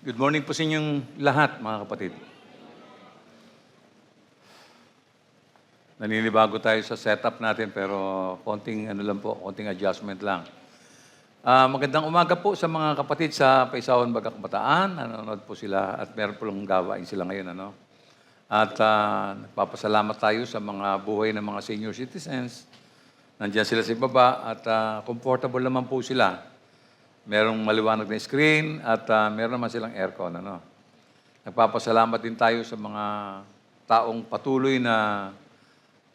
Good morning po sa inyong lahat, mga kapatid. Naninibago tayo sa setup natin pero konting konting adjustment lang. Magandang umaga po sa mga kapatid sa Paisawan Bagak Bataan. Nanonood po sila at meron po lang gawain sila ngayon. At nagpapasalamat tayo sa mga buhay ng mga senior citizens. Nandiyan sila sa baba at comfortable naman po sila. Merong maliwanag na screen at meron naman silang aircon. Nagpapasalamat din tayo sa mga taong patuloy na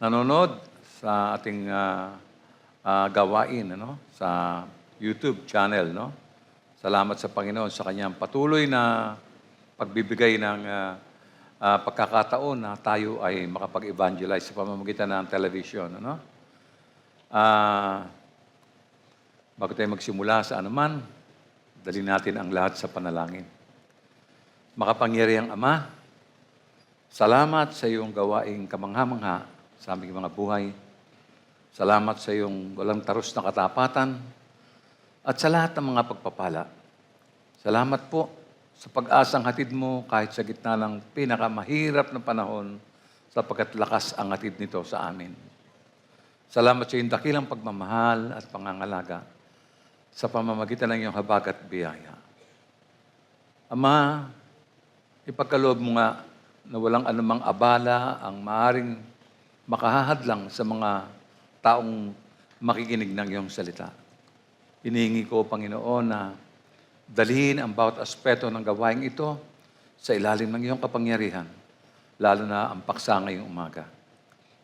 nanonood sa ating gawain sa YouTube channel. Salamat sa Panginoon sa kanyang patuloy na pagbibigay ng pagkakataon na tayo ay makapag-evangelize sa pamamagitan ng television. Bago tayo magsimula sa anuman, dali natin ang lahat sa panalangin. Makapangyarihang Ama, salamat sa iyong gawaing kamangha-mangha sa aming mga buhay. Salamat sa iyong walang taros na katapatan at sa lahat ng mga pagpapala. Salamat po sa pag-asang hatid mo kahit sa gitna ng pinakamahirap na panahon sapagkat lakas ang hatid nito sa amin. Salamat sa iyong dakilang pagmamahal at pangangalaga sa pamamagitan ng iyong habag at biyaya. Ama, ipagkaloob mo nga na walang anumang abala ang maaring makahahadlang sa mga taong makikinig ng iyong salita. Hinihingi ko, Panginoon, na dalhin ang bawat aspeto ng gawain ito sa ilalim ng iyong kapangyarihan, lalo na ang paksa ngayong umaga.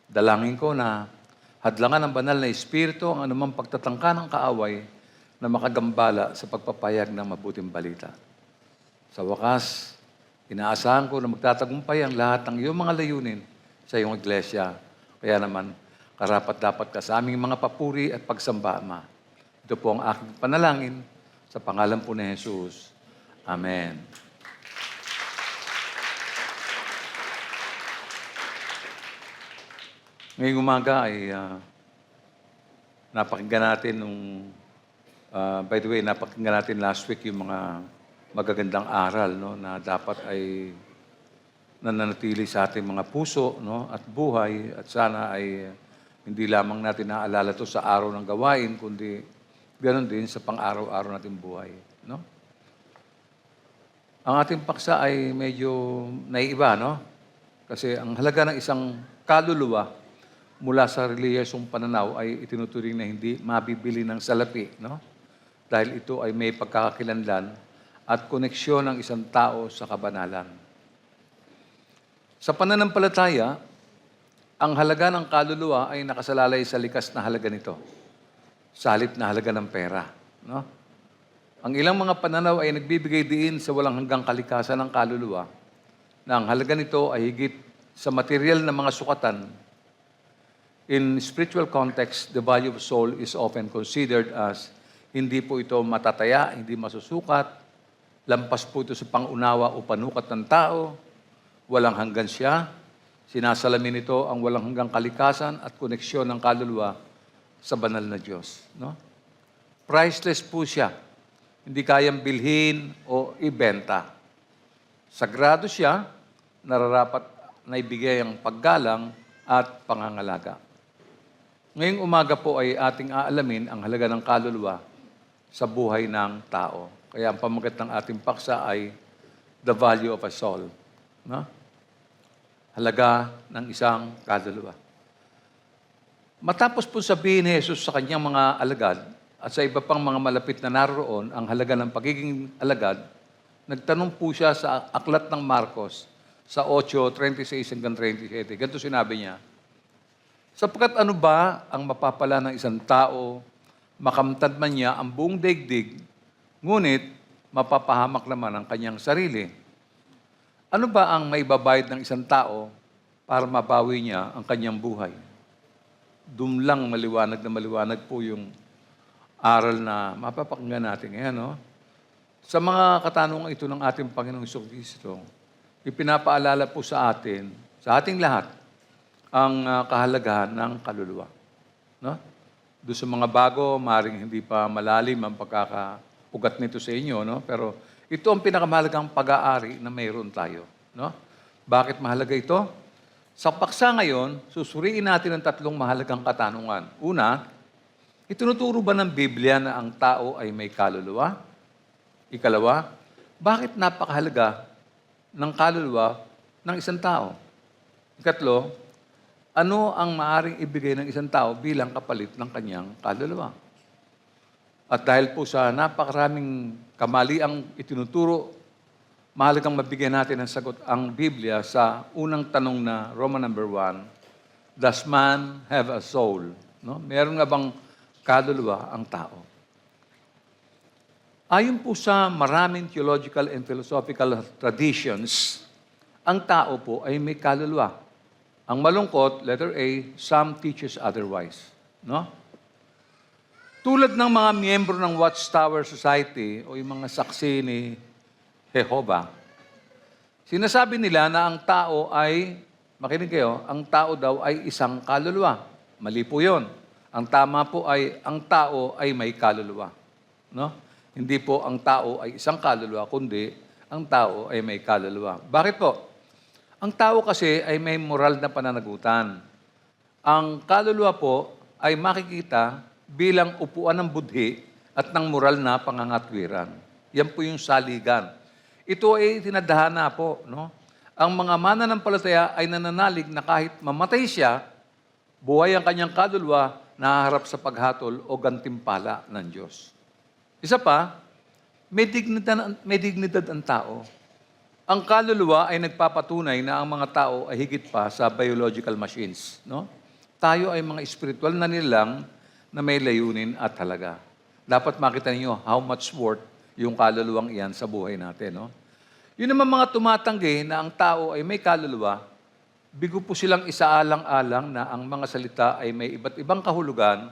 Dalangin ko na hadlangan ng banal na Espiritu ang anumang pagtatangka ng kaaway na makagambala sa pagpapayag ng mabuting balita. Sa wakas, inaasahan ko na magtatagumpay ang lahat ng iyong mga layunin sa iyong iglesia. Kaya naman, karapat-dapat ka sa aming mga papuri at pagsamba, Ama. Ito po ang aking panalangin sa pangalan po ni Jesus. Amen. Ngayong umaga ay napakinggan natin by the way, napakinggan natin last week yung mga magagandang aral na dapat ay nananatili sa ating mga puso at buhay at sana ay hindi lamang natin naaalala to sa araw ng gawain kundi ganoon din sa pang-araw-araw nating buhay. Ang ating paksa ay medyo naiiba, Kasi ang halaga ng isang kaluluwa mula sa reliyosong pananaw ay itinuturing na hindi mabibili ng salapi, Dahil ito ay may pagkakakilanlan at koneksyon ng isang tao sa kabanalan. Sa pananampalataya, ang halaga ng kaluluwa ay nakasalalay sa likas na halaga nito, sa halip na halaga ng pera. Ang ilang mga pananaw ay nagbibigay diin sa walang hanggang kalikasan ng kaluluwa na ang halaga nito ay higit sa material na mga sukatan. In spiritual context, the value of soul is often considered as hindi po ito matataya, hindi masusukat, lampas po ito sa pangunawa o panukat ng tao, walang hanggan siya, sinasalamin ito ang walang hanggang kalikasan at koneksyon ng kaluluwa sa banal na Diyos. Priceless po siya. Hindi kayang bilhin o ibenta. Sagrado siya, nararapat na ibigay ang paggalang at pangangalaga. Ngayong umaga po ay ating aalamin ang halaga ng kaluluwa sa buhay ng tao. Kaya ang pamagat ng ating paksa ay the value of a soul. Halaga ng isang kaluluwa. Matapos po sabihin ni Jesus sa kanyang mga alagad at sa iba pang mga malapit na naroon ang halaga ng pagiging alagad, nagtanong po siya sa aklat ng Marcos sa 8:36 hanggang 37. Ganito sinabi niya, sapagkat ano ba ang mapapala ng isang tao, makamtad man niya ang buong daigdig, ngunit mapapahamak naman ang kanyang sarili? Ano ba ang maibabayad ng isang tao para mabawi niya ang kanyang buhay? Dumlang maliwanag na maliwanag po yung aral na mapapakinggan natin ngayon. Sa mga katanungan ito ng ating Panginoong Jesucristo, ipinapaalala po sa atin, sa ating lahat, ang kahalagahan ng kaluluwa. Doon sa mga bago, maring hindi pa malalim ang pagkakaugat nito sa inyo, Pero Ito ang pinakamahalagang pag-aari na mayroon tayo. No? Bakit mahalaga ito? Sa paksa ngayon, susuriin natin ang tatlong mahalagang katanungan. Una, itinuturo ba ng Biblia na ang tao ay may kaluluwa? Ikalawa, bakit napakahalaga ng kaluluwa ng isang tao? Ikatlo, ano ang maaring ibigay ng isang tao bilang kapalit ng kanyang kaluluwa? At dahil po sa napakaraming kamaliang itinuturo, mahalagang mabigyan natin ng sagot ang Biblia sa unang tanong na Roman number 1, does man have a soul? No? Meron nga bang kaluluwa ang tao? Ayon po sa maraming theological and philosophical traditions, ang tao po ay may kaluluwa. Ang malungkot, letter A, some teaches otherwise. No? Tulad ng mga miyembro ng Watchtower Society o yung mga saksi ni Jehovah, sinasabi nila na ang tao ay, makinig kayo, ang tao daw ay isang kaluluwa. Mali po yun. Ang tama po ay, ang tao ay may kaluluwa. No? Hindi po ang tao ay isang kaluluwa, kundi ang tao ay may kaluluwa. Bakit po? Ang tao kasi ay may moral na pananagutan. Ang kaluluwa po ay makikita bilang upuan ng budhi at ng moral na pangangatwiran. Yan po yung saligan. Ito ay tinadhana po. No? Ang mga mananampalataya ay nananalig na kahit mamatay siya, buhay ang kanyang kaluluwa, nahaharap sa paghatol o gantimpala ng Diyos. Isa pa, may dignidad ang tao. Ang kaluluwa ay nagpapatunay na ang mga tao ay higit pa sa biological machines. No? Tayo ay mga spiritual na nilang na may layunin at halaga. Dapat makita niyo how much worth yung kaluluwang iyan sa buhay natin. No? Yun naman mga tumatanggi na ang tao ay may kaluluwa, bigo po silang isaalang-alang na ang mga salita ay may iba't ibang kahulugan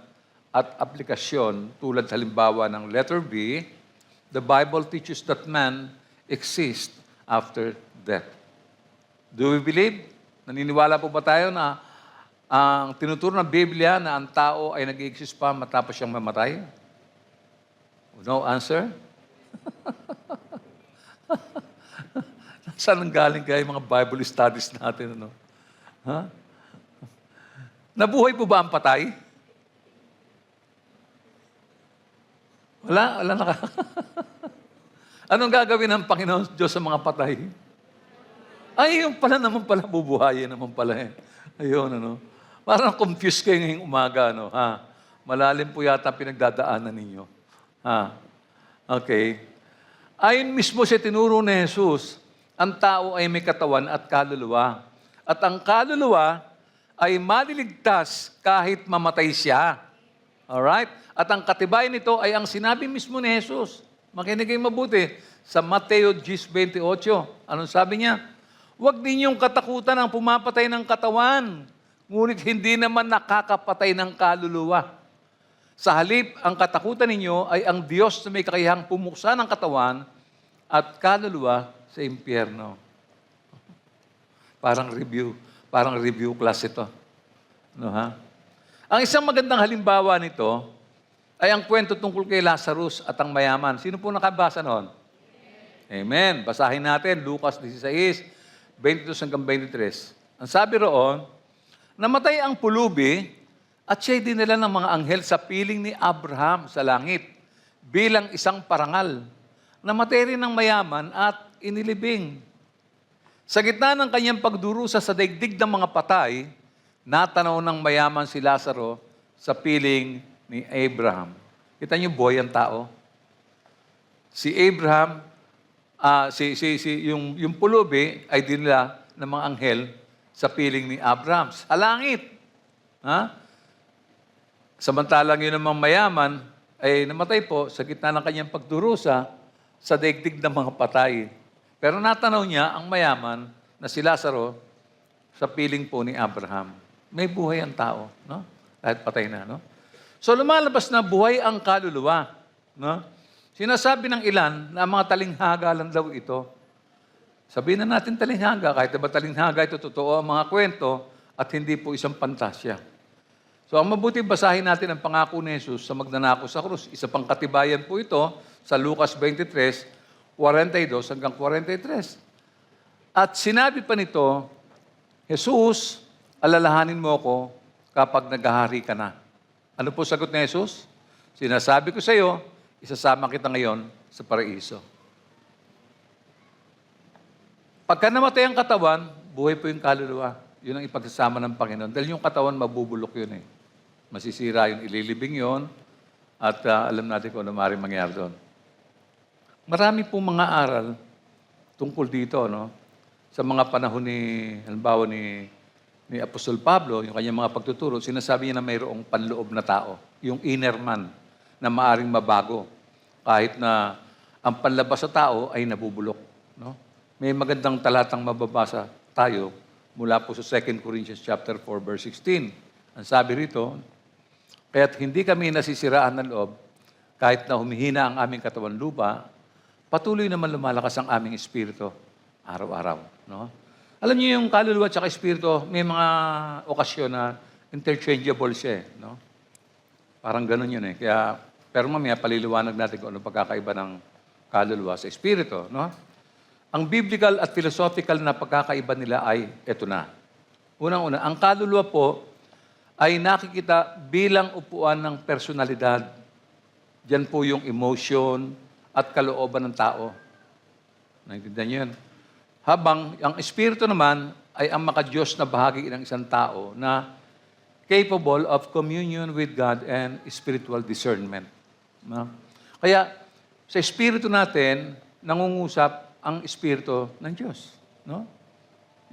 at aplikasyon tulad halimbawa ng letter B, the Bible teaches that man exists after death. Do we believe? Naniniwala po ba tayo na ang tinuturo ng Biblia na ang tao ay nag-i-exist pa matapos siyang mamatay? No answer? Saan ang galing kaya yung mga Bible studies natin? Ano? Ha? Nabuhay po ba ang patay? Wala na. Anong gagawin ng Panginoon Diyos sa mga patay? Ay, yung pala naman pala, bubuhayin naman pala eh. Ayun, ano. Parang confused kayo ngayong umaga, no? Ha? Malalim po yata pinagdadaanan ninyo. Ha? Okay. Ayon mismo sa tinuro ni Jesus, ang tao ay may katawan at kaluluwa. At ang kaluluwa ay maliligtas kahit mamatay siya. Alright? At ang katibayan nito ay ang sinabi mismo ni Jesus. Makinig kayo mabuti. Sa Mateo 10:28, anong sabi niya? Huwag ninyong katakutan ang pumapatay ng katawan, ngunit hindi naman nakakapatay ng kaluluwa. Sa halip, ang katakutan ninyo ay ang Diyos na may kakayahang pumuksa ng katawan at kaluluwa sa impyerno. Parang review class ito. No, ha? Ang isang magandang halimbawa nito ay ang kwento tungkol kay Lazarus at ang mayaman. Sino po nakabasa noon? Amen. Basahin natin, Lucas 16, 22 hanggang 23. Ang sabi roon, namatay ang pulubi at siya'y dinala ng mga anghel sa piling ni Abraham sa langit bilang isang parangal. Namatay rin ng mayaman at inilibing. Sa gitna ng kanyang pagdurusa sa daigdig ng mga patay, natanaw ng mayaman si Lazaro sa piling ni Abraham. Kita niyo, buhay ang tao. Si Abraham, yung pulubi ay dinala ng mga anghel sa piling ni Abraham, sa langit. Ha? Samantalang yun namang mayaman ay namatay po sa gitna ng kanyang pagdurusa sa daigdig ng mga patay. Pero natanaw niya ang mayaman na si Lazaro sa piling po ni Abraham. May buhay ang tao, no? Kahit patay na, no? So lumalabas na buhay ang kaluluwa, no? Sinasabi ng ilan na mga talinghaga lang daw ito. Sabihin na natin talinghaga, kahit ba talinghaga ito totoo ang mga kwento at hindi po isang pantasya. So ang mabuti basahin natin ang pangako ni Jesus sa magnanako sa krus. Isa pang katibayan po ito sa Lucas 23, 42 hanggang 43. At sinabi pa nito, Jesus, alalahanin mo ko kapag naghahari ka na. Ano po sagot ni Jesus? Sinasabi ko sa iyo, isasama kita ngayon sa paraiso. Pagka namatay ang katawan, buhay po yung kaluluwa. Yun ang ipagsasama ng Panginoon. Dahil yung katawan, mabubulok yun eh. Masisira yun, ililibing yun, at alam natin kung ano maaaring mangyari doon. Marami pong mga aral tungkol dito, no? Sa mga panahon halimbawa ni Apostol Pablo, yung kanyang mga pagtuturo, sinasabi niya na mayroong panloob na tao, yung inner man, na maaring mabago, kahit na ang panlabas sa tao ay nabubulok. No? May magandang talatang mababasa tayo mula po sa 2 Corinthians chapter 4, verse 16. Ang sabi rito, kaya't hindi kami nasisiraan ng loob, kahit na humihina ang aming katawan lupa, patuloy naman lumalakas ang aming espiritu araw-araw. No? Alam niyo yung kaluluwa at espiritu, may mga okasyon na interchangeable siya. No? Parang ganun yun eh. Pero mamaya paliliwanag natin kung ano pagkakaiba ng kaluluwa sa espiritu. No? Ang biblical at philosophical na pagkakaiba nila ay eto na. Unang-una, ang kaluluwa po ay nakikita bilang upuan ng personalidad. Diyan po yung emotion at kalooban ng tao. Naintindihan niyo yun? Habang ang espiritu naman ay ang makadiyos na bahagi ng isang tao na capable of communion with God and spiritual discernment. No? Kaya sa espiritu natin, nangungusap ang espiritu ng Diyos. No?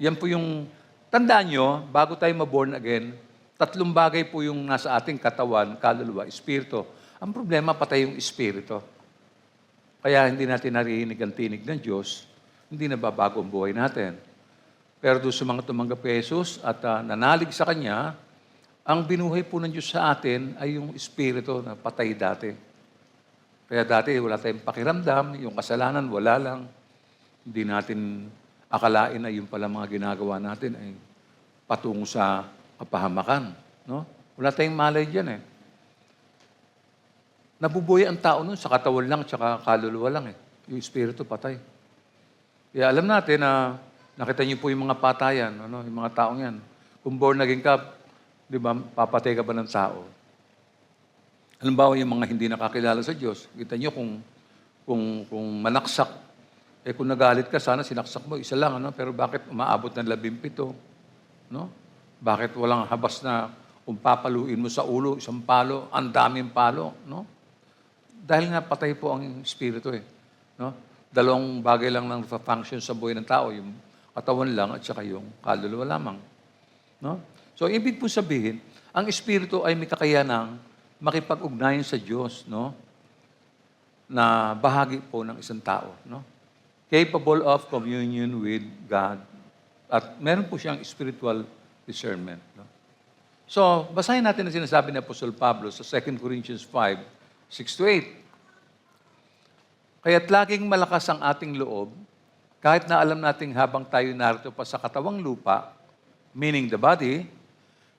Yan po yung, tandaan nyo, bago tayo maborn again, 3 bagay po yung nasa ating katawan, kaluluwa, espiritu. Ang problema, patay yung espiritu. Kaya hindi natin narinig ang tinig ng Diyos, hindi nababago ang buhay natin. Pero doon sa mga tumanggap kay Jesus at nanalig sa Kanya, ang binuhay po ng Diyos sa atin ay yung espiritu na patay dati. Kaya dati wala tayong pakiramdam, yung kasalanan wala lang. Hindi natin akalain na yung pala mga ginagawa natin ay patungo sa kapahamakan. No? Wala tayong malay dyan eh. Nabubuhay ang tao nun sa katawan lang at kaluluwa lang eh. Yung espiritu patay. Kaya alam natin na nakita niyo po yung mga patayan, yung mga taong yan. Kung born again ka, di ba, papatay ka ba ng tao? Halimbawa yung mga hindi nakakilala sa Diyos, kita niyo kung manaksak, kung nagalit ka, sana sinaksak mo, isa lang, pero bakit umaabot ng 17? No? Bakit walang habas na kung papaluin mo sa ulo, isang palo, ang daming palo? No? Dahil nga patay po ang espiritu eh. No? 2 bagay lang lang function sa buhay ng tao, yung katawan lang at saka yung kaluluwa lamang. No? So, ibig po sabihin, ang espiritu ay may kakayanang makipag-ugnayan sa Diyos, no? Na bahagi po ng isang tao. No? Capable of communion with God. At meron po siyang spiritual discernment. No? So, basahin natin ang sinasabi ni Apostol Pablo sa 2 Corinthians 5, 6-8. Kaya't laging malakas ang ating loob, kahit na alam nating habang tayo narito pa sa katawang lupa, meaning the body,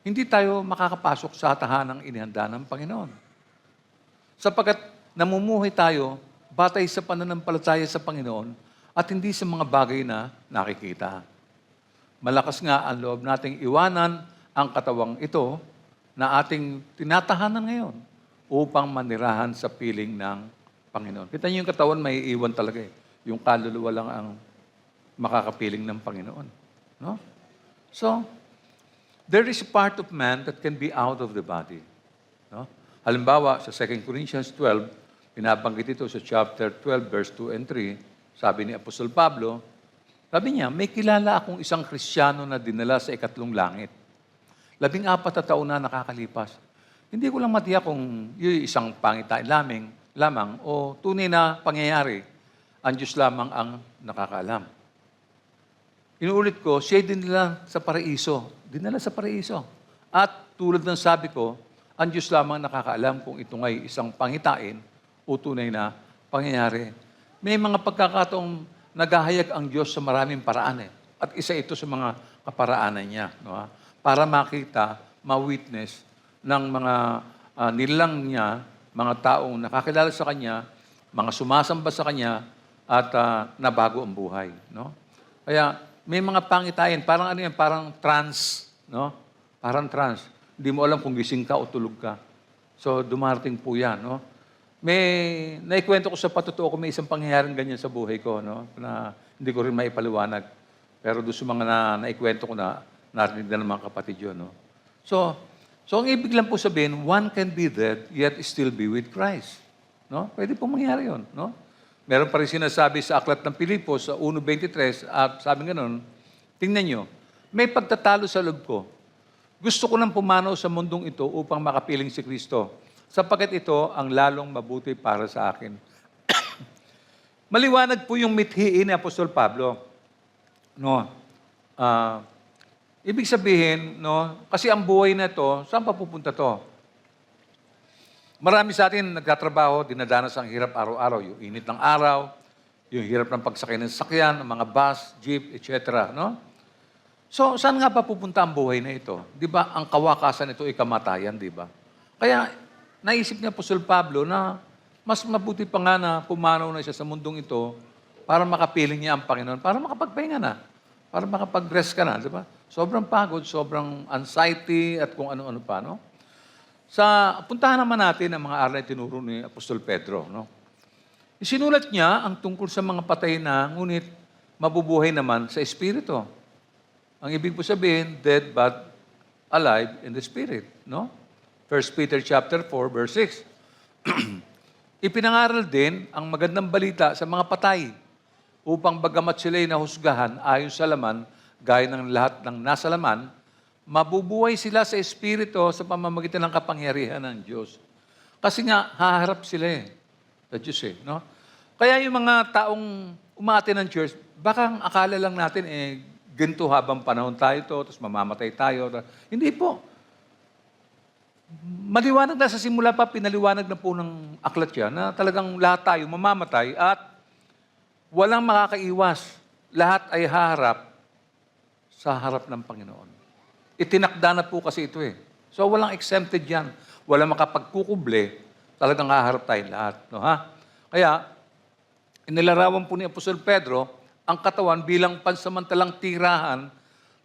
hindi tayo makakapasok sa tahanang inihanda ng Panginoon. Sapagkat namumuhay tayo batay sa pananampalataya sa Panginoon at hindi sa mga bagay na nakikita. Malakas nga ang loob nating iwanan ang katawang ito na ating tinatahanan ngayon upang manirahan sa piling ng Panginoon. Kita niyo yung katawan, may iwan talaga eh. Yung kaluluwa lang ang makakapiling ng Panginoon. No? So, there is a part of man that can be out of the body. No? Halimbawa, sa 2 Corinthians 12, pinabanggit ito sa chapter 12, verse 2 and 3, sabi ni Apostol Pablo, sabi niya, may kilala akong isang Kristiyano na dinala sa 2 langit. 14 na taon na nakakalipas. Hindi ko lang matiyak kung yung isang pangitain lamang o tunay na pangyayari, ang Diyos lamang ang nakakaalam. Inuulit ko, siya dinala sa paraiso. Dinala sa paraiso. At tulad ng sabi ko, ang Diyos lamang nakakaalam kung ito ay isang pangitain o tunay na pangyayari. May mga pagkakataong naghahayag ang Diyos sa maraming paraan eh. At isa ito sa mga kaparaanan niya. No? Para makita, ma-witness ng mga nilang niya, mga taong nakakilala sa Kanya, mga sumasamba sa Kanya, at nabago ang buhay, no? Kaya may mga pangitayan, parang ano yan, parang trance, no? Parang trance. Hindi mo alam kung gising ka o tulog ka. So, dumarating po yan, no? May naikwento ko sa patotoo ko, may isang pangyayaring ganyan sa buhay ko, no? Na hindi ko rin maipaliwanag. Pero doon sa mga naikwento ko na, narinig na ng mga kapatid yun, no? So ang ibig lang po sabihin, one can be dead, yet still be with Christ. No? Pwede po mangyari yun, no? Meron pa rin sinasabi sa Aklat ng Pilipos, sa 1.23, at sabi ganun, tingnan nyo, may pagtatalo sa loob ko. Gusto ko nang pumanaw sa mundong ito upang makapiling si Kristo, sapagkat ito ang lalong mabuti para sa akin. Maliwanag po yung mithiin ni Apostol Pablo. No? Ibig sabihin, no, kasi ang buhay na to, saan pa pupunta to? Marami sa atin nagtatrabaho, dinadanas ang hirap araw-araw, yung init ng araw, yung hirap ng pagsakay ng sasakyan, ng mga bus, jeep, etc. No? So, saan nga pa pupunta ang buhay na ito? Di ba, ang kawakasan ito ay kamatayan, di ba? Kaya, naisip niya Apostol Pablo na mas mabuti pa nga na pumanaw na siya sa mundong ito para makapiling niya ang Panginoon, para makapagpahinga na, para makapag-rest ka na, di ba? Sobrang pagod, sobrang anxiety, at kung ano-ano pa, no? Puntahan naman natin ang mga aral na tinuro ni Apostol Pedro, no? Isinulat niya ang tungkol sa mga patay na, ngunit mabubuhay naman sa Espiritu. Ang ibig po sabihin, dead but alive in the Spirit, no? 1 Peter chapter 4, verse 6. Ipinangaral din ang magandang balita sa mga patay, upang bagamat sila'y nahusgahan ayon sa laman, gaya ng lahat ng nasa laman, mabubuhay sila sa Espiritu sa pamamagitan ng kapangyarihan ng Diyos. Kasi nga, haharap sila sa Diyos no? Kaya yung mga taong umati ng church, baka ang akala lang natin, ganito habang panahon tayo to, tapos mamamatay tayo. Hindi po. Maliwanag na sa simula pa, pinaliwanag na po ng aklat yan, na talagang lahat tayo mamamatay at walang makakaiwas. Lahat ay haharap sa harap ng Panginoon. Itinakda na po kasi ito So walang exempted yan. Walang makapagkukuble. Talagang haharap tayong lahat. No, ha? Kaya, inilarawan po ni Apostol Pedro ang katawan bilang pansamantalang tirahan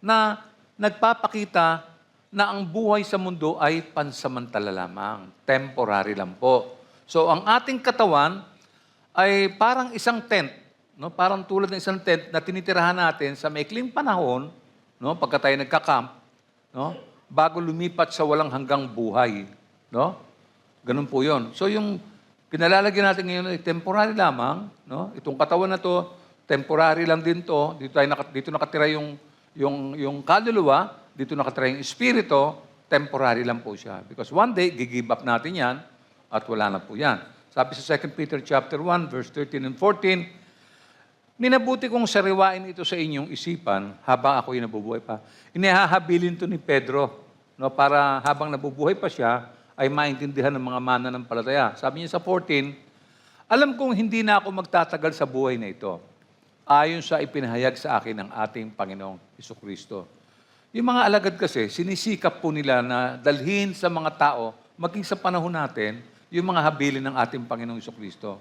na nagpapakita na ang buhay sa mundo ay pansamantala lamang. Temporary lang po. So ang ating katawan ay parang isang tent. No? Parang tulad ng isang tent na tinitirahan natin sa maikling panahon, no? Pagka tayo nagka-camp, no? Bago lumipat sa walang hanggang buhay. No? Ganun po yun. So yung pinalalagyan natin ngayon ay temporary lamang. No? Itong katawan na to, temporary lang din to. Dito nakatira yung kaluluwa, dito nakatira yung espiritu, temporary lang po siya. Because one day, gigive up natin yan at wala na po yan. Sabi sa 2 Peter chapter 1, verse 13 and 14, minabuti kong sariwain ito sa inyong isipan habang ako'y nabubuhay pa. Inihahabilin to ni Pedro, no, para habang nabubuhay pa siya, ay maintindihan ng mga mananampalataya. Sabi niya sa 14, alam kong hindi na ako magtatagal sa buhay na ito, ayon sa ipinahayag sa akin ng ating Panginoong Jesucristo. Yung mga alagad kasi, sinisikap po nila na dalhin sa mga tao, maging sa panahon natin, yung mga habilin ng ating Panginoong Jesucristo.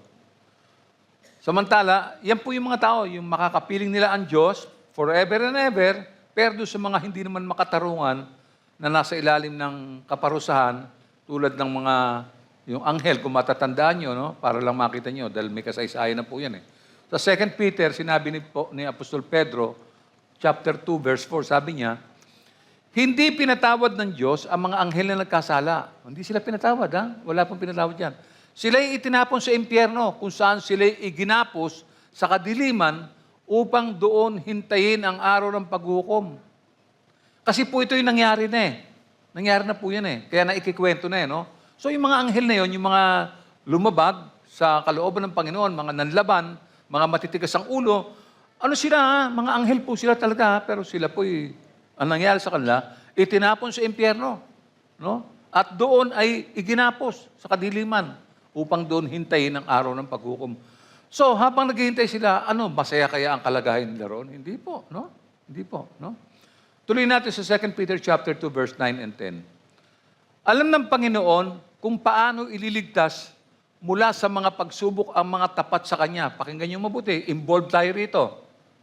Samantala, yan po yung mga tao, yung makakapiling nila ang Diyos forever and ever, pero doon sa mga hindi naman makatarungan na nasa ilalim ng kaparusahan, tulad ng mga, yung anghel, kung matatandaan nyo, no? Para lang makita nyo, dahil may kasaysayan na po yan Sa 2 Peter, sinabi ni Apostol Pedro, chapter 2, verse 4, sabi niya, hindi pinatawad ng Diyos ang mga anghel na nagkasala. Hindi sila pinatawad, ha? Wala pong pinatawad yan. Sila'y itinapon sa impyerno, kung saan sila'y iginapos sa kadiliman upang doon hintayin ang araw ng paghukom. Kasi po ito yung nangyari na Nangyari na po yan Kaya naikikwento na no? So yung mga anghel na yon, yung mga lumabag sa kalooban ng Panginoon, mga nanlaban, mga matitigas ang ulo, ano sila Mga anghel po sila talaga, pero sila po ang nangyari sa kanila, itinapon sa impyerno. No? At doon ay iginapos sa kadiliman upang doon hintayin ang araw ng paghukom. So, habang naghihintay sila, masaya kaya ang kalagayan nila roon? Hindi po, no? Hindi po, no? Tuloy natin sa 2 Peter chapter 2, verse 9 and 10. Alam ng Panginoon kung paano ililigtas mula sa mga pagsubok ang mga tapat sa Kanya. Pakinggan niyo mabuti, involved tayo rito.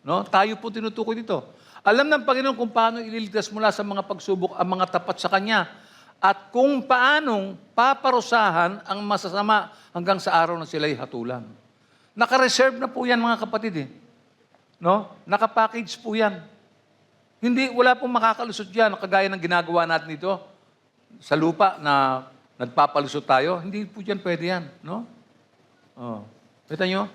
No? Tayo po tinutukoy dito. Alam ng Panginoon kung paano ililigtas mula sa mga pagsubok ang mga tapat sa Kanya at kung paanong paparusahan ang masasama hanggang sa araw na sila'y hatulan. Naka-reserve na po yan mga kapatid eh. No? Naka-package po yan. Hindi, wala pong makakalusot yan, kagaya ng ginagawa natin dito sa lupa na nagpapalusot tayo. Hindi po dyan pwede yan. No? Oh. Kita nyo?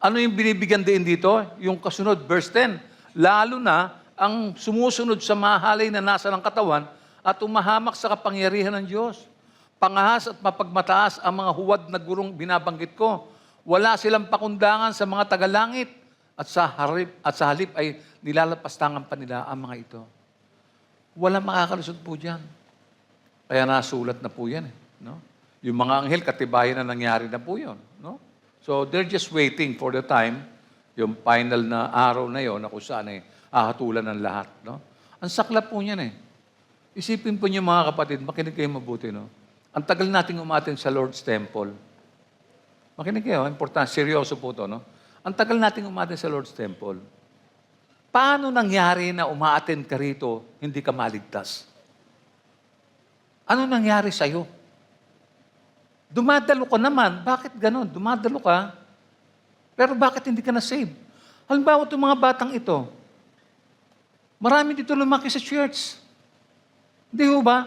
Ano yung binibigyan din dito? Yung kasunod, verse 10. Lalo na ang sumusunod sa mahalay na nasa ng katawan at umahamak sa kapangyarihan ng Diyos. Pangahas at mapagmataas ang mga huwad na gurong binabanggit ko. Wala silang pakundangan sa mga tagalangit at sa halip ay nilalapastangan pa nila ang mga ito. Wala makakalusot po dyan. Kaya nasulat na po yan. No? Yung mga anghel, katibayan na nangyari na po yun. No? So they're just waiting for the time, yung final na araw na yon na kung saan hahatulan ng lahat. No? Ang saklap po niyan eh. Isipin po niyo mga kapatid, makinig kayo mabuti. No? Ang tagal nating umatin sa Lord's Temple. Makinig kayo, important, seryoso po to. No? Ang tagal nating umatin sa Lord's Temple. Paano nangyari na umaattend ka rito, hindi ka maligtas? Ano nangyari sa'yo? Dumadalo ka naman. Bakit ganon? Dumadalo ka, pero bakit hindi ka na-save? Halimbawa, itong mga batang ito, marami dito lumaki sa church. Hindi ho ba?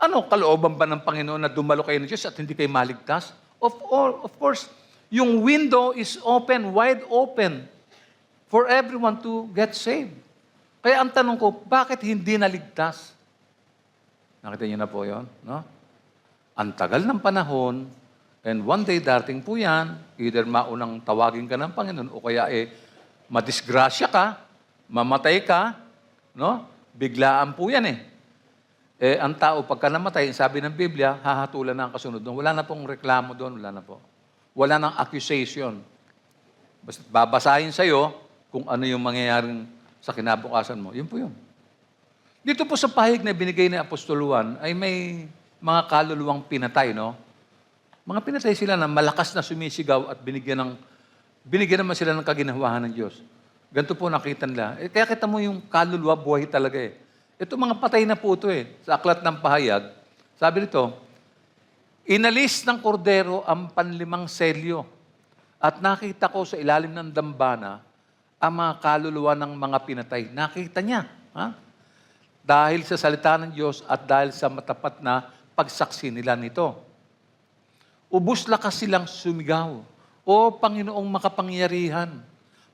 Ano, kalooban ba ng Panginoon na dumalo kayo ng Diyos at hindi kayo maligtas? Of course, yung window is open, wide open, for everyone to get saved. Kaya ang tanong ko, bakit hindi naligtas? Nakita niyo na po yun, no? Ang tagal ng panahon, and one day darating po yan, either maunang tawagin ka ng Panginoon, o kaya madisgrasya ka, mamatay ka, no? Biglaan po yan ang tao, pagka namatay, sabi ng Biblia, hahatulan na ang kasunod doon. Wala na pong reklamo doon, wala na po. Wala nang accusation. Basta babasahin sa'yo kung ano yung mangyayaring sa kinabukasan mo. Yun po yun. Dito po sa pahig na binigay ni Apostol Juan, ay may mga kaluluwang pinatay, no? Mga pinatay sila na malakas na sumisigaw at binigyan naman sila ng kaginawahan ng Diyos. Ganito po nakita nila. Kaya kita mo yung kaluluwa, buhay talaga Ito mga patay na po ito Sa aklat ng pahayag, sabi nito, inalis ng kordero ang panlimang selyo at nakita ko sa ilalim ng dambana ang mga kaluluwa ng mga pinatay. Nakita niya. Ha? Dahil sa salita ng Diyos at dahil sa matapat na pagsaksi nila nito. Ubus lakas silang sumigaw. O Panginoong makapangyarihan,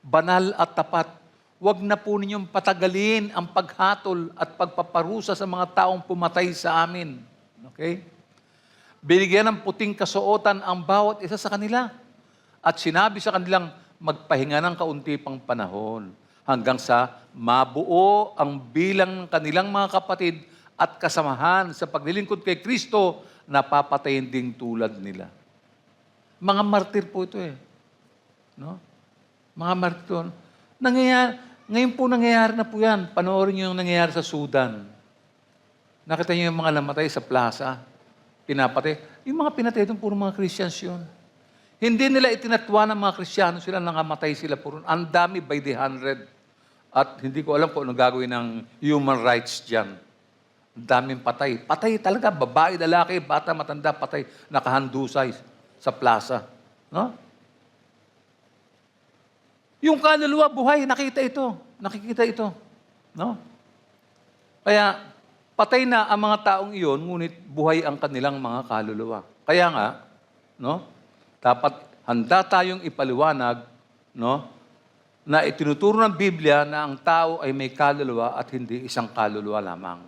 banal at tapat, huwag na po ninyong patagalin ang paghatol at pagpaparusa sa mga taong pumatay sa amin. Okay? Binigyan ng puting kasuotan ang bawat isa sa kanila at sinabi sa kanilang magpahinga ng kaunti pang panahon hanggang sa mabuo ang bilang ng kanilang mga kapatid at kasamahan sa paglilingkod kay Kristo na papatayin ding tulad nila. Mga martir po ito No? Mga martir. Ngayon po nangyayari na po yan. Panoorin niyo yung nangyayari sa Sudan. Nakita niyo yung mga namatay sa plaza. Pinapatay. Yung mga pinatay doon, puro mga Christians yun. Hindi nila itinatwa ng mga Kristiyano sila, nangamatay sila puro. Ang dami by the 100. At hindi ko alam kung ano gagawin ng human rights dyan. Ang daming patay. Patay talaga. Babae, lalaki, bata, matanda, patay. Nakahandusay sa plaza. No? Yung kaluluwa, buhay, nakikita ito. No? Kaya, patay na ang mga taong iyon, ngunit buhay ang kanilang mga kaluluwa. Kaya nga, no? Dapat handa tayong ipaliwanag, no? Na itinuturo ng Biblia na ang tao ay may kaluluwa at hindi isang kaluluwa lamang.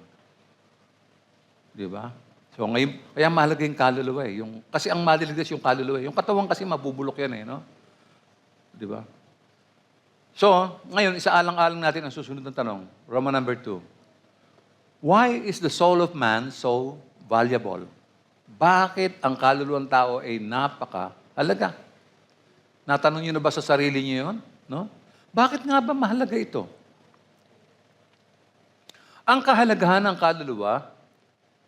Di ba? So ngayon, kaya mahalaga yung kaluluwa kasi ang maliligtas yung kaluluwa. Yung katawan kasi mabubulok yan no? Di ba? So, ngayon, isaalang-alang natin ang susunod na tanong. Roman number 2. Why is the soul of man so valuable? Bakit ang kaluluwang tao ay napaka-halaga? Natanong niyo na ba sa sarili niyo yun? No? Bakit nga ba mahalaga ito? Ang kahalagahan ng kaluluwa,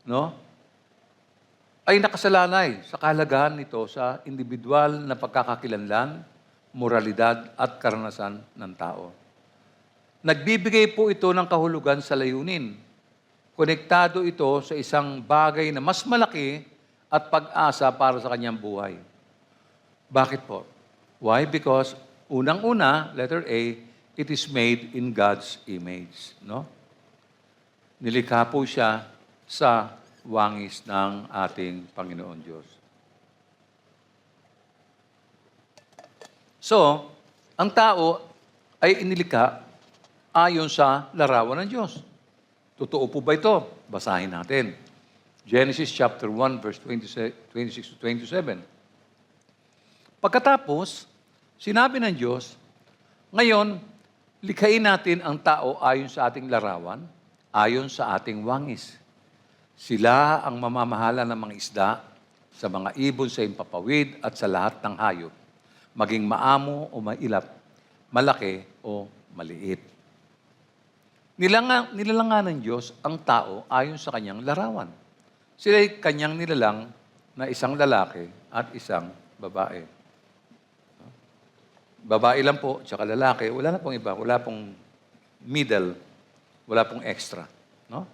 no? ay nakasalalay sa kahalagahan nito sa individual na pagkakakilanlan, moralidad at karanasan ng tao. Nagbibigay po ito ng kahulugan sa layunin. Konektado ito sa isang bagay na mas malaki at pag-asa para sa kanyang buhay. Bakit po? Why? Because unang-una, letter A, it is made in God's image. No? Nilikha po siya sa wangis ng ating Panginoon Diyos. So, ang tao ay inilikha ayon sa larawan ng Diyos. Totoo po ba ito? Basahin natin. Genesis chapter 1, verse 26 to 27. Pagkatapos, sinabi ng Diyos, ngayon, likhain natin ang tao ayon sa ating larawan, ayon sa ating wangis. Sila ang mamamahala ng mga isda, sa mga ibon sa impapawid at sa lahat ng hayop, maging maamo o mailap, malaki o maliit. Nilalangan ng Diyos ang tao ayon sa kanyang larawan. Sila'y kanyang nilalang na isang lalaki at isang babae. Babae lang po, tsaka lalaki. Wala na pong iba. Wala pong middle. Wala pong extra. No?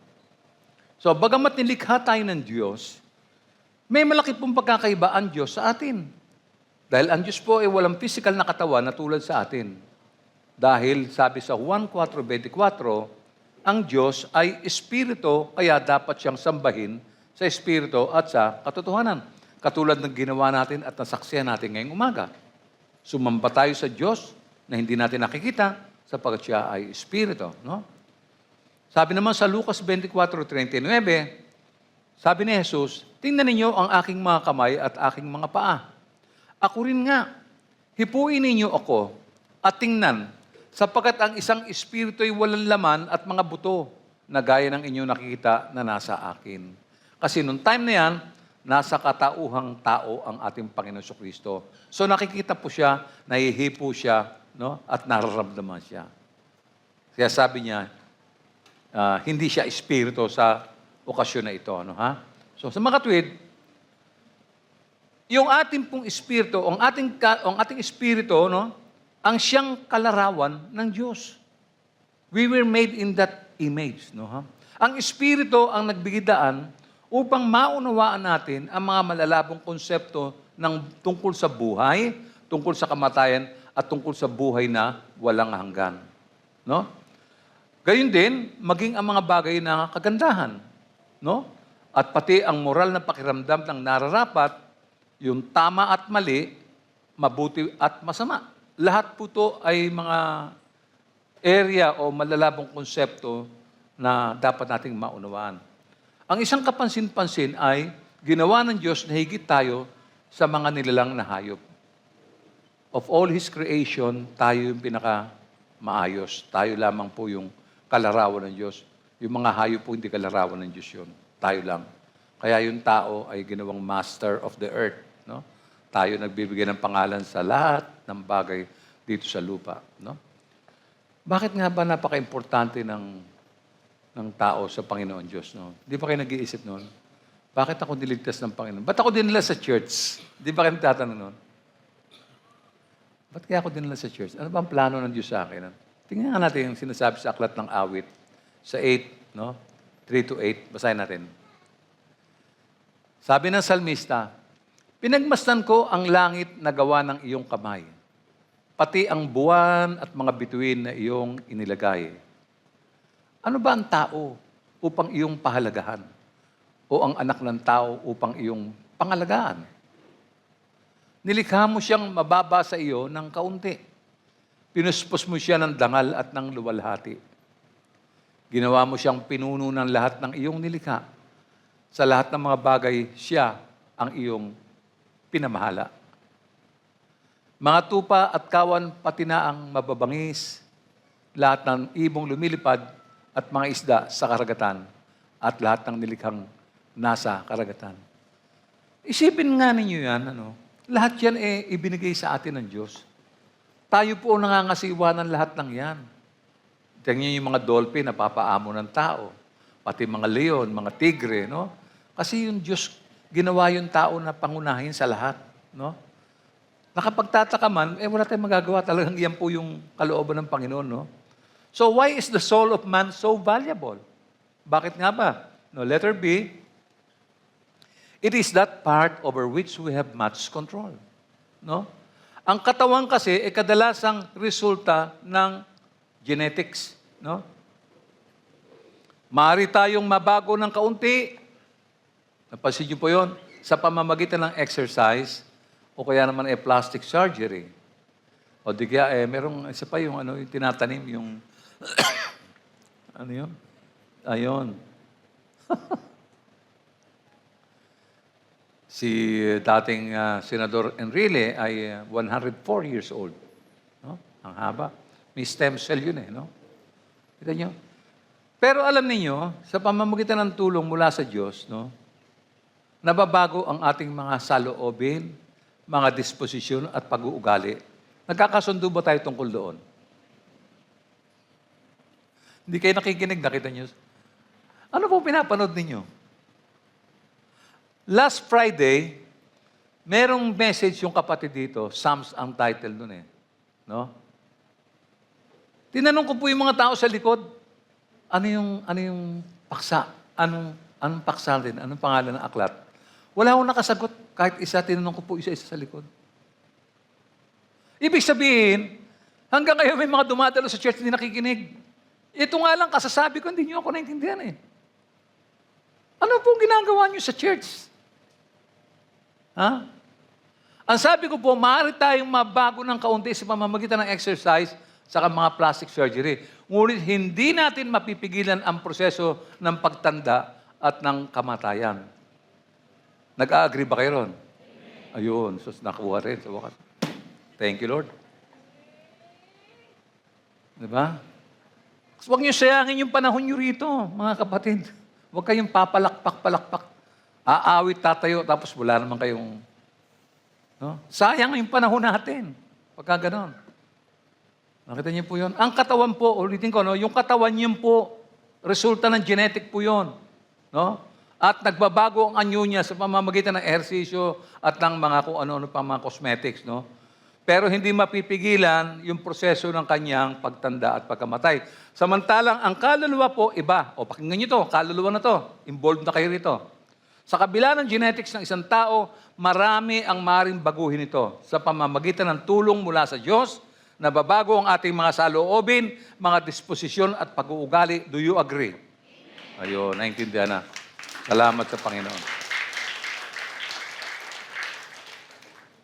So, bagamat nilikha tayo ng Diyos, may malaki pong pagkakaiba ang Diyos sa atin. Dahil ang Diyos po ay walang physical na katawan na tulad sa atin. Dahil sabi sa Juan 4:24, ang Diyos ay espiritu, kaya dapat siyang sambahin sa espiritu at sa katotohanan. Katulad ng ginawa natin at nasaksihan natin ngayong umaga. Sumamba tayo sa Diyos na hindi natin nakikita sapagkat siya ay espiritu. No? Sabi naman sa Lucas 24:39, sabi ni Jesus, tingnan ninyo ang aking mga kamay at aking mga paa. Ako rin nga, hipuin ninyo ako at tingnan, sapagkat ang isang espiritu ay walang laman at mga buto na gaya ng inyong nakikita na nasa akin. Kasi nung time na yan, nasa katauhang tao ang ating Panginoon Kristo. So nakikita po siya, nahihipo siya, no? At nararamdaman siya. Kaya sabi niya, hindi siya espiritu sa okasyon na ito. Ano, ha? So sa mga katwid, yung ating pong espiritu, ang ating espiritu, no, ang siyang kalarawan ng Diyos. We were made in that image. No, ha? Ang espiritu ang nagbigay daan upang maunawaan natin ang mga malalabong konsepto tungkol sa buhay, tungkol sa kamatayan, at tungkol sa buhay na walang hanggan. No? Gayun din, maging ang mga bagay na kagandahan. No? At pati ang moral na pakiramdam ng nararapat, yung tama at mali, mabuti at masama. Lahat po ito ay mga area o malalabong konsepto na dapat nating maunawaan. Ang isang kapansin-pansin ay ginawa ng Diyos na higit tayo sa mga nilalang na hayop. Of all His creation, tayo yung pinaka-maayos. Tayo lamang po yung kalarawan ng Diyos. Yung mga hayop po hindi kalarawan ng Diyos yun. Tayo lang. Kaya yung tao ay ginawang master of the earth. No? Tayo nagbibigay ng pangalan sa lahat ng bagay dito sa lupa. No? Bakit nga ba napaka-importante ng tao sa Panginoon Diyos? No? Di ba kayo nag-iisip noon? Bakit ako niligtas ng Panginoon? Ba't ako dinala sa church? Di ba kayo nagtatanong noon? Ba't kaya ako dinala sa church? Ano ba ang plano ng Diyos sa akin? Tingnan nga natin yung sinasabi sa Aklat ng Awit, sa 8, no? 3-8. Basahin natin. Sabi ng salmista, pinagmasdan ko ang langit na gawa ng iyong kamay, pati ang buwan at mga bituin na iyong inilagay. Ano ba ang tao upang iyong pahalagahan? O ang anak ng tao upang iyong pangalagaan? Nilikha mo siyang mababa sa iyo ng kaunti. Pinuspos mo siya ng dangal at ng luwalhati. Ginawa mo siyang pinuno ng lahat ng iyong nilikha. Sa lahat ng mga bagay, siya ang iyong pinamahala. Mga tupa at kawan, pati na ang mababangis, lahat ng ibong lumilipad at mga isda sa karagatan, at lahat ng nilikhang nasa karagatan. Isipin nga ninyo yan, lahat yan ibinigay sa atin ng Diyos. Tayo po nangangasiwa ng lahat ng yan. Tingnan yung mga dolphin na papaamo ng tao, pati mga leon, mga tigre, no? Kasi yung Diyos, ginawa yung tao na pangunahin sa lahat. No? Nakapagtataka man, wala tayong magagawa. Talagang yan po yung kalooban ng Panginoon. No? So why is the soul of man so valuable? Bakit nga ba? No, letter B, it is that part over which we have much control. No? Ang katawan kasi ay kadalasang resulta ng genetics. No? Maaari tayong mabago ng kaunti. Napansin niyo po yun? Sa pamamagitan ng exercise o kaya naman plastic surgery. O di kaya merong isa pa yung, yung tinatanim, yung ano yun? Ayun. Si dating Senador Enrile ay 104 years old. No? Ang haba. May stem cell yun no? Kita niyo? Pero alam niyo, sa pamamagitan ng tulong mula sa Diyos, no, nababago ang ating mga saloobin, mga disposisyon at pag-uugali. Nagkakasundo ba tayo tungkol doon? Hindi kayo nakikinig, nakita niyo? Ano po pinapanood ninyo? Last Friday, merong message yung kapatid dito, Psalms ang title nun No? Tinanong ko po yung mga tao sa likod, ano yung paksa? Anong paksa rin? Anong pangalan ng aklat? Wala akong nakasagot. Kahit isa, tinanong ko po isa-isa sa likod. Ibig sabihin, hanggang ngayon may mga dumadalo sa church hindi nakikinig. Ito nga lang, kasasabi ko, hindi nyo ako naintindihan Ano pong ginagawa nyo sa church? Ha? Ang sabi ko po, maaari tayong mabago ng kaunti sa pamamagitan ng exercise sa mga plastic surgery. Ngunit hindi natin mapipigilan ang proseso ng pagtanda at ng kamatayan. Nag-a-agree ba kayo ron? Ayun, so nakuha rin sa wakas. Thank you, Lord. Diba? Huwag niyo sayangin yung panahon niyo rito, mga kapatid. Huwag kayong papalakpak. Aawit, tatayo, tapos wala naman kayong... No? Sayang yung panahon natin. Pagka ganon. Nakita niyo po yun? Ang katawan po, ulitin ko, no? Yung katawan niyo po, resulta ng genetic po yun. No? At nagbabago ang anyo niya sa pamamagitan ng ehersisyo at ng mga kung ano-ano pa mga cosmetics. No? Pero hindi mapipigilan yung proseso ng kanyang pagtanda at pagkamatay. Samantalang ang kaluluwa po, iba. O pakinggan niyo to, kaluluwa na to. Involved na kayo rito. Sa kabila ng genetics ng isang tao, marami ang maring baguhin ito sa pamamagitan ng tulong mula sa Diyos, nababago ang ating mga saloobin, mga disposisyon at pag-uugali. Do you agree? Ayun, naintindihan na. Salamat sa Panginoon.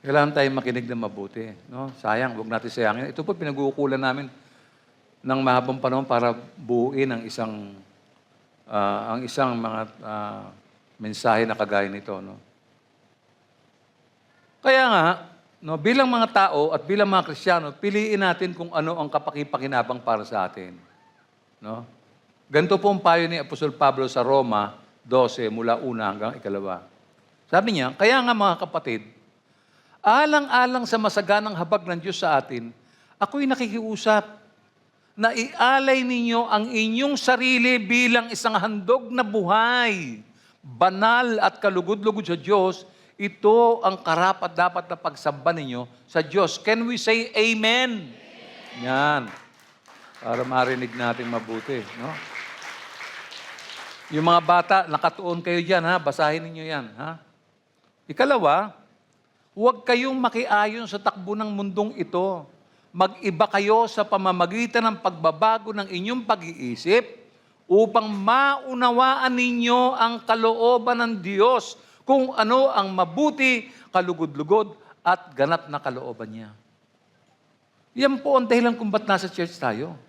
Kailangan tayong makinig na mabuti. No? Sayang, huwag natin sayangin. Ito po pinag-uukulan namin ng mahabang panahon para buuin ang isang mga mensahe na kagaya nito. No? Kaya nga, no, bilang mga tao at bilang mga Kristiyano, piliin natin kung ano ang kapakipakinabang para sa atin. No? Ganito po ang payo ni Apostol Pablo sa Roma 12, mula 1 hanggang 2. Sabi niya, kaya nga mga kapatid, alang-alang sa masaganang habag ng Diyos sa atin, ako'y nakikiusap na ialay ninyo ang inyong sarili bilang isang handog na buhay, banal at kalugod-lugod sa Diyos. Ito ang karapat-dapat na pagsamba ninyo sa Diyos. Can we say amen? Yan. Para marinig natin mabuti. No? Yung mga bata, nakatuon kayo dyan, ha? Basahin ninyo yan. Ha? Ikalawa, huwag kayong makiayon sa takbo ng mundong ito. Mag-iba kayo sa pamamagitan ng pagbabago ng inyong pag-iisip upang maunawaan ninyo ang kalooban ng Diyos kung ano ang mabuti, kalugod-lugod at ganap na kalooban niya. Yan po ang dahilan kung ba't nasa church tayo.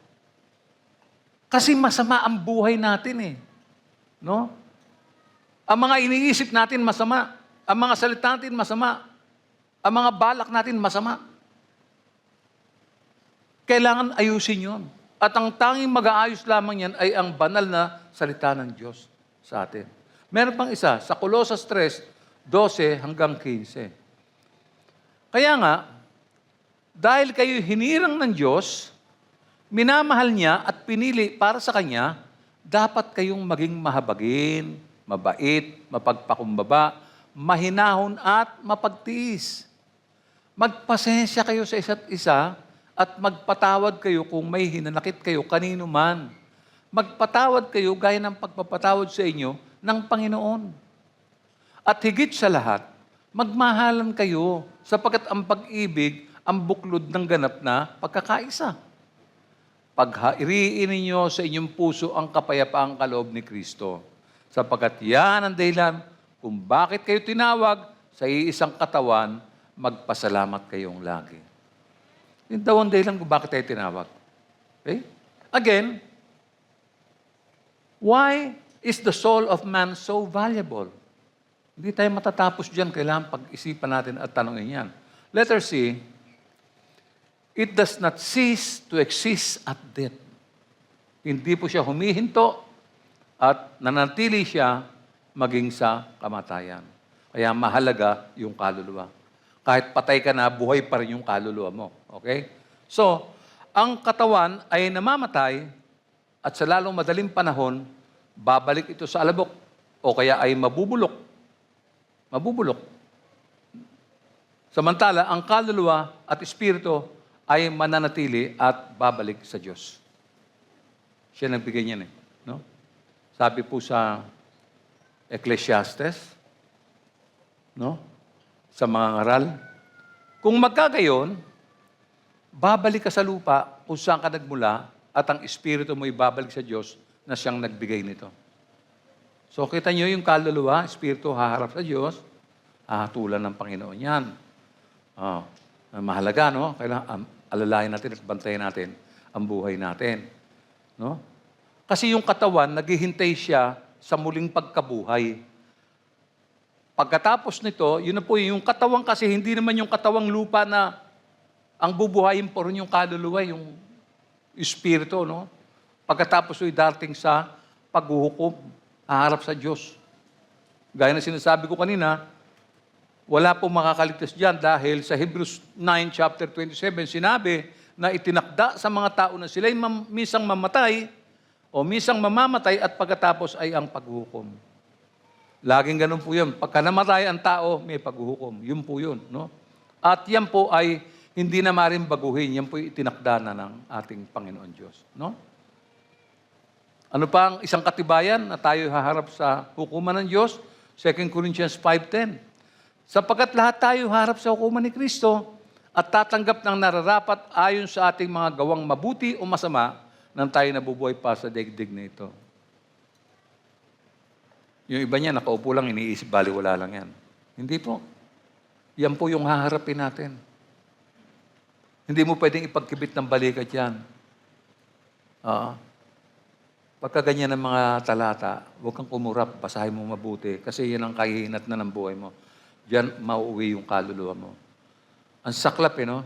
Kasi masama ang buhay natin No? Ang mga iniisip natin masama. Ang mga salita natin masama. Ang mga balak natin masama. Kailangan ayusin yun. At ang tanging mag-aayos lamang yan ay ang banal na salita ng Diyos sa atin. Meron pang isa, sa Colosas 3, 12 hanggang 15. Kaya nga, dahil kayo hinirang ng Diyos, minamahal niya at pinili para sa Kanya, dapat kayong maging mahabagin, mabait, mapagpakumbaba, mahinahon at mapagtiis. Magpasensya kayo sa isa't isa at magpatawad kayo kung may hinanakit kayo kanino man. Magpatawad kayo gaya ng pagpapatawad sa inyo ng Panginoon. At higit sa lahat, magmahalan kayo sapagkat ang pag-ibig ang buklod ng ganap na pagkakaisa. Paghariin ninyo sa inyong puso ang kapayapaang kaloob ni Kristo. Sapagkat yan ang dahilan kung bakit kayo tinawag sa iisang katawan, magpasalamat kayong lagi. Yung daw ang dahilan kung bakit tayo tinawag. Okay? Again, why is the soul of man so valuable? Hindi tayo matatapos dyan. Kailangan pag-isipan natin at tanongin yan. Letter C, it does not cease to exist at death. Hindi po siya humihinto at nanatili siya maging sa kamatayan. Kaya mahalaga yung kaluluwa. Kahit patay ka na, buhay pa rin yung kaluluwa mo. Okay? So, ang katawan ay namamatay at sa lalong madaling panahon, babalik ito sa alabok o kaya ay mabubulok. Mabubulok. Samantala, ang kaluluwa at espiritu ay mananatili at babalik sa Diyos. Siya nagbigay niyan eh. No? Sabi po sa Ecclesiastes, no? Sa mga ngaral, kung magkagayon, babalik ka sa lupa kung saan ka nagmula at ang espiritu mo ibabalik sa Diyos na siyang nagbigay nito. So, kita niyo yung kaluluwa, espiritu, haharap sa Diyos, hahatulan ng Panginoon yan. Mahalaga, no? Kailangan alalayan natin at bantayan natin ang buhay natin. No? Kasi yung katawan, naghihintay siya sa muling pagkabuhay. Pagkatapos nito, yun na po yung katawan kasi hindi naman yung katawang lupa na ang bubuhayin po rin yung kaluluwa, yung espiritu, no? Pagkatapos ay dating sa paghuhukom, haharap sa Diyos. Gaya na sinasabi ko kanina, wala pong makakaligtas dyan dahil sa Hebrews 9, chapter 27, sinabi na itinakda sa mga tao na sila'y misang mamatay o misang mamamatay at pagkatapos ay ang paghuhukom. Laging ganun po yun. Pagka namatay ang tao, may paghuhukom. Yun po yun. No? At yan po ay hindi na maaaring baguhin. Yan po itinakda na ng ating Panginoon Diyos. No? Ano pa ang isang katibayan na tayo haharap sa hukuman ng Diyos? 2 Corinthians 5:10. Sapagkat lahat tayo harap sa hukuman ni Kristo at tatanggap ng nararapat ayon sa ating mga gawang mabuti o masama nang tayo nabubuhay pa sa daigdig na ito. Yung iba niya, nakaupo lang, iniisip, baliwala lang yan. Hindi po. Yan po yung haharapin natin. Hindi mo pwedeng ipagkibit ng balikat yan. Pagka ganyan ng mga talata, huwag kang kumurap, basahin mo mabuti, kasi yan ang kahihinat na ng buhay mo. Diyan mauuwi yung kaluluwa mo. Ang saklap no?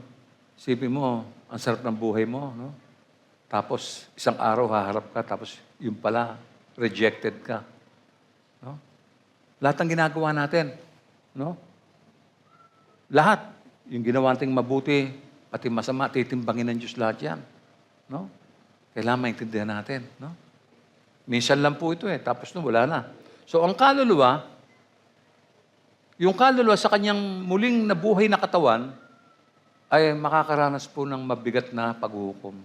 Isipin mo, ang sarap ng buhay mo, no? Tapos, isang araw haharap ka, tapos yung pala, rejected ka. No? Lahat ng ginagawa natin, no? Lahat. Yung ginawa nating mabuti, pati masama, titimbangin ng Diyos lahat yan. No? Kailangan maintindihan natin. No? Minsan lang po ito tapos wala na. So, ang kaluluwa, yung kaluluwa sa kanyang muling nabuhay na katawan, ay makakaranas po ng mabigat na paghuhukom.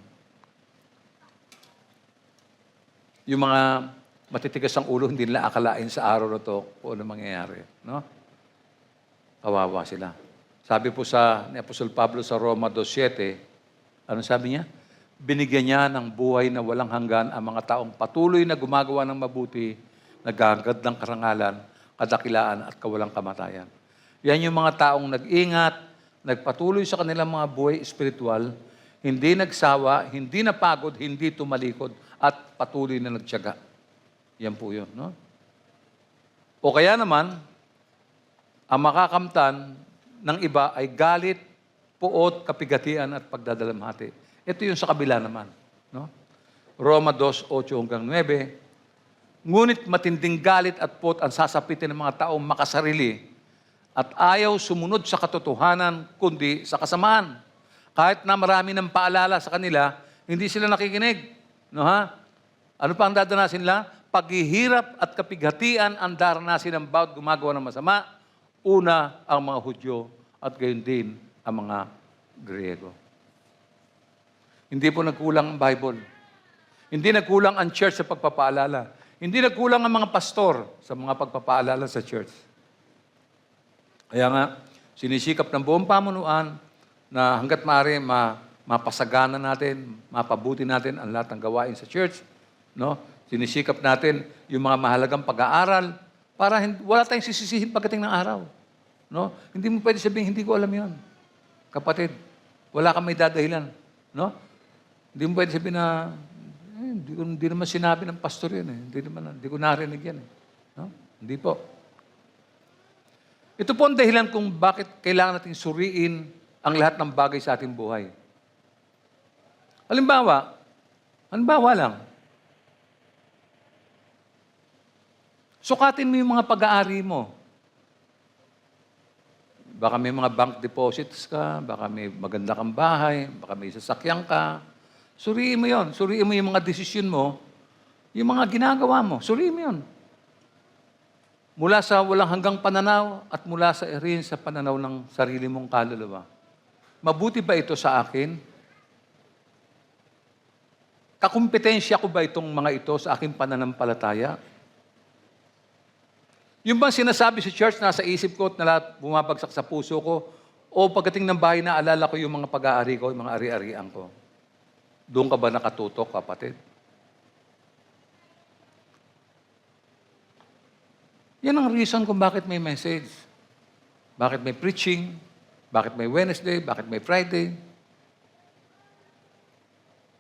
Yung mga matitigas ang ulo, hindi nila akalain sa araw na to kung ano mangyayari. No? Kawawa sila. Sabi po ni Apostol Pablo sa Roma 2:7, ano sabi niya? Binigyan niya ng buhay na walang hanggan ang mga taong patuloy na gumagawa ng mabuti, nagagad ng karangalan, kadakilaan at kawalang kamatayan. Yan yung mga taong nag-ingat, nagpatuloy sa kanilang mga buhay espiritual, hindi nagsawa, hindi napagod, hindi tumalikod, at patuloy na nagtiyaga. Yan po yun. No? O kaya naman, ang makakamtan ng iba ay galit, puot, kapigatian at pagdadalamhati. Ito yung sa kabila naman. No? Roma 2:8-9. Ngunit matinding galit at puot ang sasapitin ng mga taong makasarili at ayaw sumunod sa katotohanan kundi sa kasamaan. Kahit na marami ng paalala sa kanila, hindi sila nakikinig. No, ha? Ano pa ang dadanasin nila? Paghihirap at kapighatian ang daranasin ng bawat gumagawa ng masama Una, ang mga Hudyo at gayon din ang mga Griego. Hindi po nagkulang ang Bible. Hindi nagkulang ang church sa pagpapaalala. Hindi nagkulang ang mga pastor sa mga pagpapaalala sa church. Kaya nga, sinisikap ng buong pamunuan na hanggat maaari mapasagana natin, mapabuti natin ang lahat ng gawain sa church. No? Sinisikap natin yung mga mahalagang pag-aaral para wala tayong sisisihin pagdating ng araw. No? Hindi mo pwede sabihin, hindi ko alam yon. Kapatid, wala kang may dadahilan. No? Hindi mo pwede sabihin na, hindi naman sinabi ng pastor yun. Hindi ko narinig yan. No? Hindi po. Ito po ang dahilan kung bakit kailangan natin suriin ang lahat ng bagay sa ating buhay. Halimbawa lang, sukatin mo yung mga pag-aari mo. Baka may mga bank deposits ka, baka may maganda kang bahay, baka may sasakyan ka. Suriin mo yon. Suriin mo yung mga desisyon mo, yung mga ginagawa mo. Suriin mo yon. Mula sa walang hanggang pananaw at mula sa rin sa pananaw ng sarili mong kaluluwa. Mabuti ba ito sa akin? Kakumpetensya ko ba itong mga ito sa aking pananampalataya? Yung bang sinasabi sa church, nasa isip ko at bumabagsak sa puso ko, o pagdating ng bahay na alala ko yung mga pag-aari ko, yung mga ari-arian ko. Doon ka ba nakatutok, kapatid? Yan ang reason kung bakit may message. Bakit may preaching, bakit may Wednesday, bakit may Friday.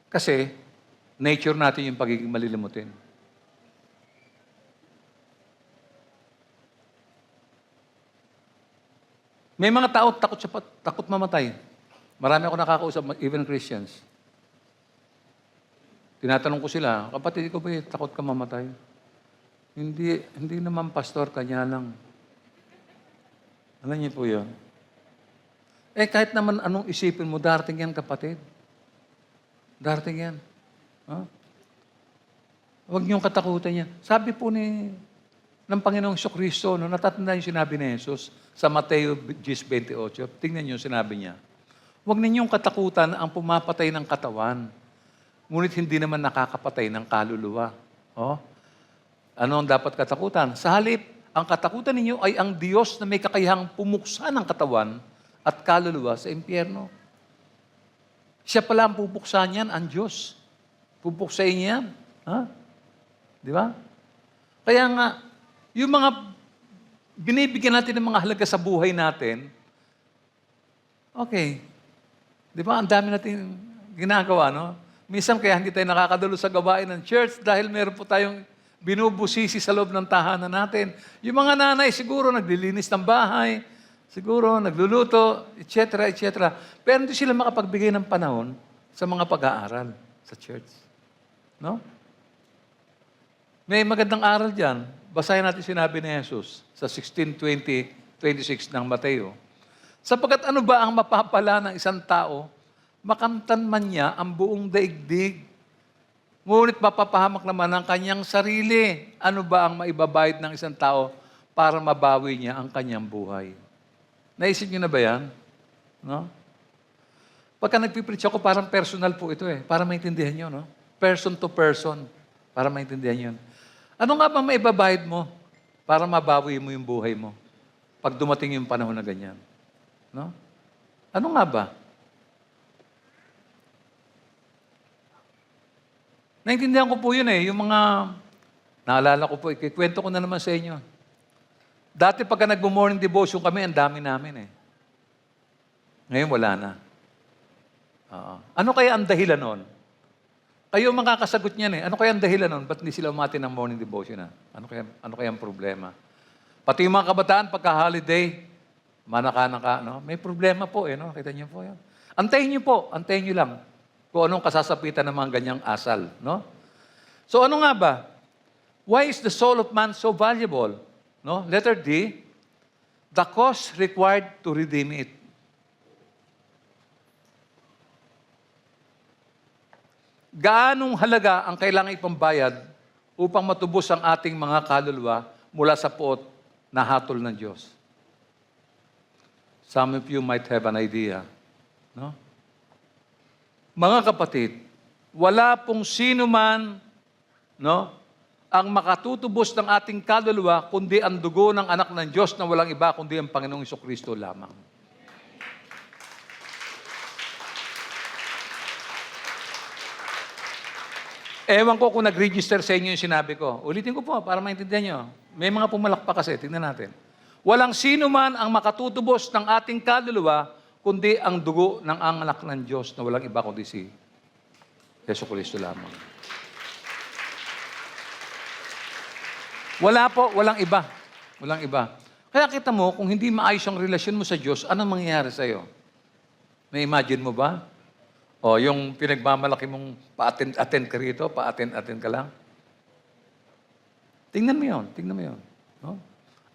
Kasi, nature natin yung pagiging malilimutin. May mga tao takot mamatay. Marami ako nakakausap, even Christians. Tinatanong ko sila, kapatid, ikaw ba takot ka mamatay? Hindi naman, pastor, kanya lang. Alam niyo po yun? Kahit naman anong isipin mo, darating yan, kapatid. Darating yan. Huh? Huwag niyong katakutan yan. Sabi po ng Panginoong Kristo, natatanda yung sinabi ni Jesus sa Mateo 10:28. Tingnan niyo sinabi niya. Huwag ninyong katakutan ang pumapatay ng katawan, ngunit hindi naman nakakapatay ng kaluluwa. Oh? Ano ang dapat katakutan? Sa halip, ang katakutan ninyo ay ang Diyos na may kakayahang pumuksa ng katawan at kaluluwa sa impyerno. Siya pala ang pupuksa niyan, ang Diyos. Pupuksain niya yan. Ha? Di ba? Kaya nga, yung mga binibigyan natin ng mga halaga sa buhay natin, okay. Di ba? Ang dami natin ginagawa, no? Minsan kaya hindi tayo nakakadalo sa gawain ng church dahil meron po tayong binubusisi sa loob ng tahanan natin. Yung mga nanay siguro naglilinis ng bahay, siguro nagluluto, etc., etc. Pero hindi sila makapagbigay ng panahon sa mga pag-aaral sa church. No? May magandang aral dyan. Basahin natin sinabi ni Jesus sa 16:20-26 ng Mateo. Sapagkat ano ba ang mapapala ng isang tao, makamtan man niya ang buong daigdig, ngunit mapapahamak naman ang kanyang sarili. Ano ba ang maibabayad ng isang tao para mabawi niya ang kanyang buhay? Naisip niyo na ba yan? No? Pagka nagpipreach ako, parang personal po ito para maintindihan niyo, no? Person to person, para maintindihan yun. Ano nga ba maibabayad mo para mabawi mo yung buhay mo pag dumating yung panahon na ganyan? No? Ano nga ba? Naintindihan ko po yun yung mga, naalala ko po, ikikwento ko na naman sa inyo. Dati pagka nagmo-morning devotion kami, ang dami namin Ngayon wala na. Ano kaya ang dahilan noon? Kayo makakasagot niyan Ano kaya ang dahilan noon? Ba't hindi sila umati ng morning devotion Ano kaya ang problema? Pati yung mga kabataan, pagka-holiday, manaka-naka, no? May problema po no? Kita niyo po yan. Antayin niyo lang kung anong kasasapitan ng mga ganyang asal, no? So ano nga ba? Why is the soul of man so valuable? No? Letter D, the cost required to redeem it. Gaanong halaga ang kailangang ipambayad upang matubos ang ating mga kaluluwa mula sa puot na hatol ng Diyos? Some of you might have an idea. No? Mga kapatid, wala pong sino man, no, ang makatutubos ng ating kaluluwa kundi ang dugo ng anak ng Diyos na walang iba kundi ang Panginoong Jesucristo lamang. Ewan ko kung nag-register sa inyo yung sinabi ko. Ulitin ko po para maintindihan nyo. May mga pumalakpak kasi. Tingnan natin. Walang sino man ang makatutubos ng ating kaluluwa kundi ang dugo ng anak ng Diyos na walang iba kundi si Jesucristo lamang. Wala po, walang iba. Walang iba. Kaya kita mo, kung hindi maayos ang relasyon mo sa Diyos, anong mangyayari sa'yo? May imagine mo ba? O yung pinagmamalaki mong pa-attend ka rito, pa-attend ka lang. Tingnan mo yun, tingnan mo yun. No?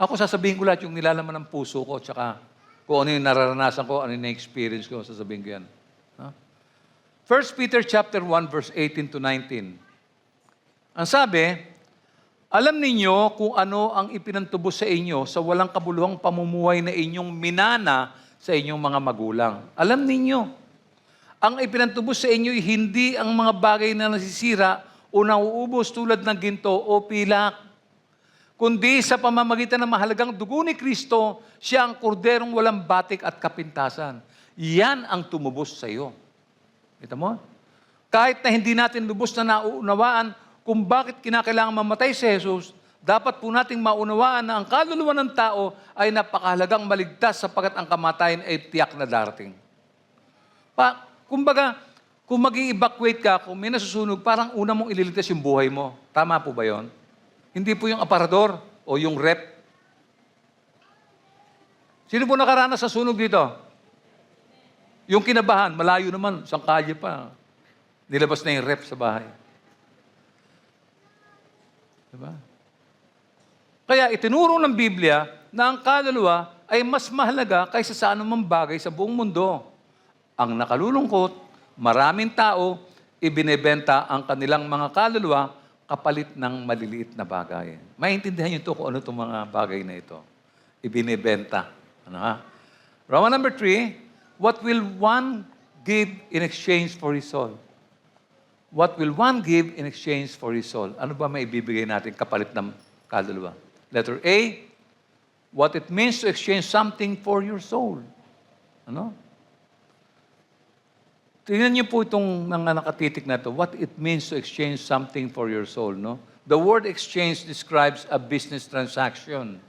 Ako sasabihin ko lahat yung nilalaman ng puso ko, tsaka kung ano yung nararanasan ko, ano yung na-experience ko, sasabihin ko yan. No? 1 Peter chapter 1, verse 18 to 19. Ang sabi, alam ninyo kung ano ang ipinantubos sa inyo sa walang kabuluhang pamumuhay na inyong minana sa inyong mga magulang. Alam ninyo, ang ipinantubos sa inyo hindi ang mga bagay na nasisira o nauubos tulad ng ginto o pilak, kundi sa pamamagitan ng mahalagang dugo ni Kristo, siya ang korderong walang batik at kapintasan. Yan ang tumubos sa iyo. Kita mo? Kahit na hindi natin lubos na naunawaan kung bakit kinakailangan mamatay si Jesus, dapat po nating maunawaan na ang kaluluwa ng tao ay napakahalagang maligtas sapagkat ang kamatayan ay tiyak na darating. Kumbaga, kung mag-i-evacuate ka, kung may nasusunog, parang una mong ililigtas yung buhay mo. Tama po ba yon? Hindi po yung aparador o yung rep. Sino po nakaranas sa sunog dito? Yung kinabahan, malayo naman, isang kalye pa. Nilabas na yung rep sa bahay. Diba? Kaya itinuro ng Biblia na ang kaluluwa ay mas mahalaga kaysa sa anumang bagay sa buong mundo. Ang nakalulungkot, maraming tao, ibinebenta ang kanilang mga kaluluwa kapalit ng maliliit na bagay. Maintindihan niyo ito kung ano itong mga bagay na ito. Ibinebenta. Ano ha? Roman number 3, what will one give in exchange for his soul? What will one give in exchange for his soul? Ano ba may ibibigay natin kapalit ng kaluluwa? Letter A, what it means to exchange something for your soul. Ano? Tingnan niyo po itong mga nakatitik na ito. What it means to exchange something for your soul. No? The word exchange describes a business transaction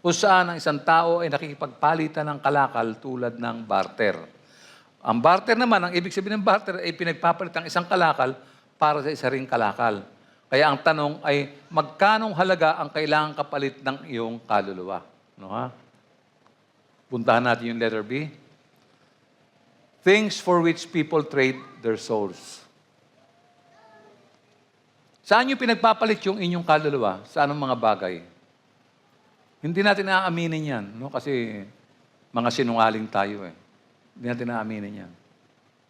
kung saan ang isang tao ay nakikipagpalitan ng kalakal tulad ng barter. Ang barter naman, ang ibig sabihin ng barter ay pinagpapalit ang isang kalakal para sa isa ring kalakal. Kaya ang tanong ay, magkanong halaga ang kailangang kapalit ng iyong kaluluwa? No, ha? Puntahan natin yung letter B. Things for which people trade their souls. Saan nyo pinagpapalit yung inyong kaluluwa? Sa anong mga bagay? Hindi natin naaaminin yan, no? Kasi mga sinungaling tayo eh. Hindi natin naaaminin yan.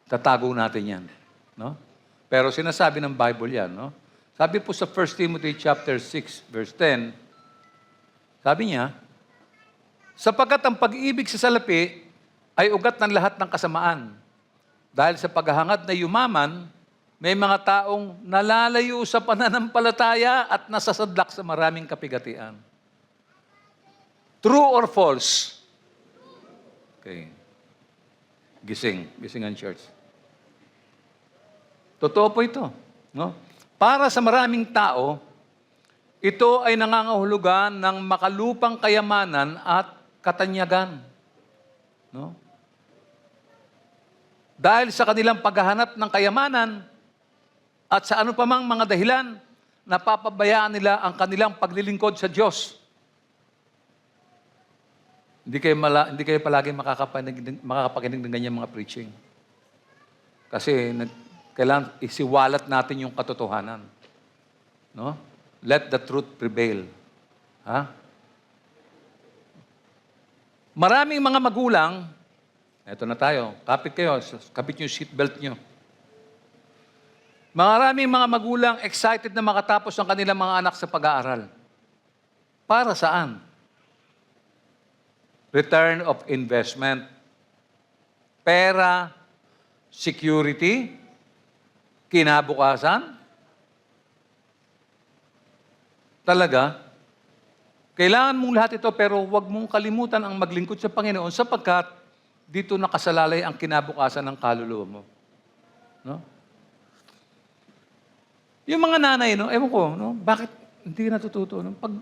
Tatago natin yan, no? Pero sinasabi ng Bible yan, no? Sabi po sa 1 Timothy chapter 6, verse 10, sabi niya, sapagkat ang pag-ibig sa salapi ay ugat ng lahat ng kasamaan. Dahil sa paghahangad na yumaman, may mga taong nalalayo sa pananampalataya at nasasadlak sa maraming kapigatian. True or false? Okay. Gising ang church. Totoo po ito. No? Para sa maraming tao, ito ay nangangahulugan ng makalupang kayamanan at katanyagan. No? Dahil sa kanilang paghahanap ng kayamanan at sa ano pa mang mga dahilan, napapabayaan nila ang kanilang paglilingkod sa Diyos. Hindi kayo palagi makakapakinig ng ganyan mga preaching. Kasi kailangan isiwalat natin yung katotohanan. No? Let the truth prevail. Ha? Maraming mga magulang, eto na tayo, kapit kayo, kapit yung seatbelt nyo. Maraming mga magulang excited na makatapos ang kanilang mga anak sa pag-aaral. Para saan? return of investment, pera, security, kinabukasan. Talaga, kailangan mong lahat ito pero huwag mong kalimutan ang maglingkod sa Panginoon sapagkat dito nakasalalay ang kinabukasan ng kaluluwa mo. No? Yung mga nanay, no, ewan ko, no, bakit hindi natututo? No? Pag,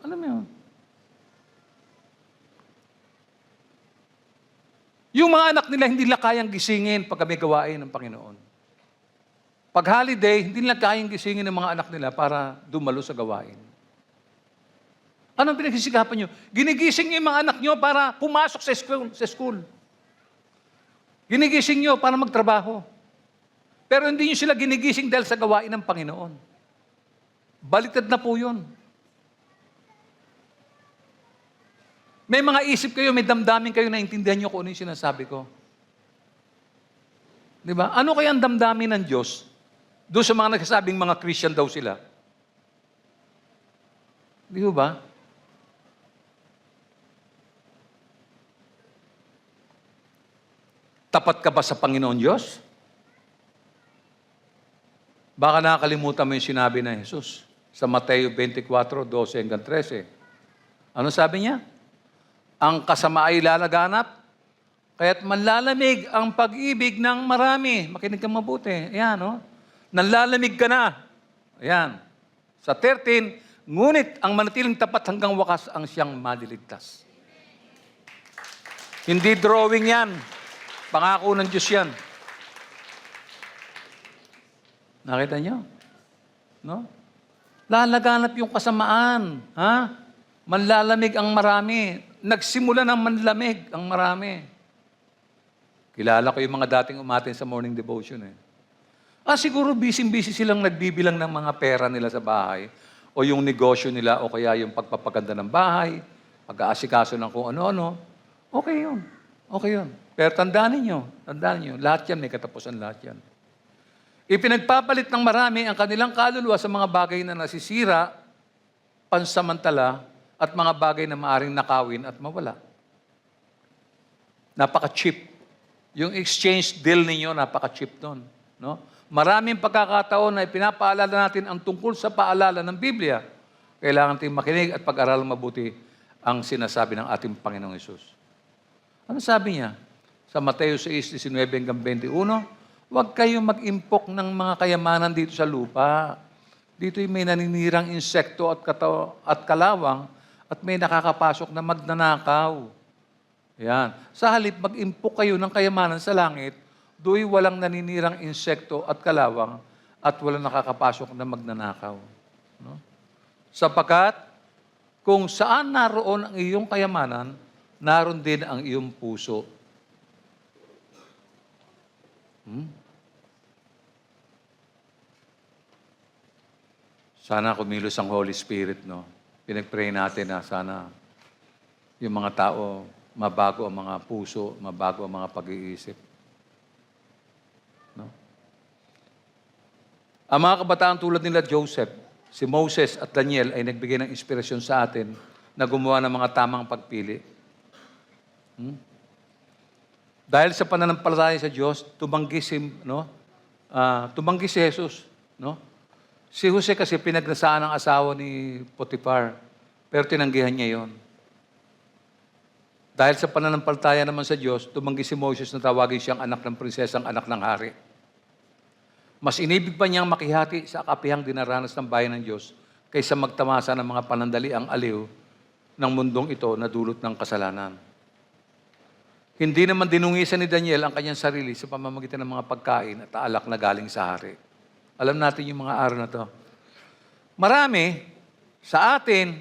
alam mo yun, yung mga anak nila, hindi nila kayang gisingin pag may gawain ng Panginoon. Pag holiday, hindi nila kayang gisingin ng mga anak nila para dumalo sa gawain. Anong pinagsisikapan nyo? Ginigising nyo yung mga anak nyo para pumasok sa school. Ginigising nyo para magtrabaho. Pero hindi nyo sila ginigising dahil sa gawain ng Panginoon. Baliktad na po yun. May mga isip kayo, may damdamin kayo, naintindihan nyo kung ano yung sinasabi ko. Di ba? Ano kaya ang damdamin ng Diyos doon sa mga nagsasabing mga Christian daw sila? Di ba? Tapat ka ba sa Panginoon Diyos? Baka nakakalimutan mo yung sinabi ng Jesus sa Mateo 24:12-13. Ano sabi niya? Ang kasama ay lalaganap, kaya't manlalamig ang pag-ibig ng marami. Makinig ka mabuti. Ayan, no? Nanlalamig ka na. Ayan. Sa 13, ngunit ang manatiling tapat hanggang wakas ang siyang maliligtas. Hindi drawing yan. Pangako ng Diyos yan. Nakita niyo? No? Lalaganap yung kasamaan. Ha? Manlalamig ang marami. Nagsimula ng manlamig ang marami. Kilala ko yung mga dating umatin sa morning devotion eh. Siguro busy-busy silang nagbibilang ng mga pera nila sa bahay o yung negosyo nila o kaya yung pagpapaganda ng bahay, pag-aasikaso ng kung ano-ano. Okay yun. Okay yun. Pero tandaan ninyo, lahat yan, may katapusan lahat yan. Ipinagpapalit ng marami ang kanilang kaluluwa sa mga bagay na nasisira, pansamantala, at mga bagay na maaring nakawin at mawala. Napaka-cheap. Yung exchange deal ninyo, napaka-cheap doon. No? Maraming pagkakataon na ipinapaalala natin ang tungkol sa paalala ng Biblia. Kailangan natin makinig at pag-aralan mabuti ang sinasabi ng ating Panginoong Hesus. Ano sabi niya? Sa Mateo 6:19-21, huwag kayong mag-impok ng mga kayamanan dito sa lupa. Dito'y may naninirang insekto at kalawang at may nakakapasok na magnanakaw. Yan. Sa halip, mag-impok kayo ng kayamanan sa langit, do'y walang naninirang insekto at kalawang at walang nakakapasok na magnanakaw. No? Sapagkat kung saan naroon ang iyong kayamanan, naroon din ang iyong puso. Sana kumilos ang Holy Spirit, no? Pinag-pray natin na sana yung mga tao, mabago ang mga puso, mabago ang mga pag-iisip. No? Ang mga kabataan tulad nila Joseph, si Moses at Daniel ay nagbigay ng inspirasyon sa atin na gumawa ng mga tamang pagpili. Dahil sa pananampalataya sa Diyos, tumanggi si Jesus, no? Si Jose kasi pinagnasaan ng asawa ni Potiphar, pero tinanggihan niya 'yon. Dahil sa pananampalataya naman sa Diyos, tumanggi si Moses na tawagin siyang anak ng prinsesang anak ng hari. Mas inibig pa niyang makihati sa kapihang dinaranas ng bayan ng Diyos kaysa magtamasa ng mga panandaliang aliw ng mundong ito na dulot ng kasalanan. Hindi naman dinungisan ni Daniel ang kanyang sarili sa pamamagitan ng mga pagkain at alak na galing sa hari. Alam natin yung mga araw na to. Marami sa atin,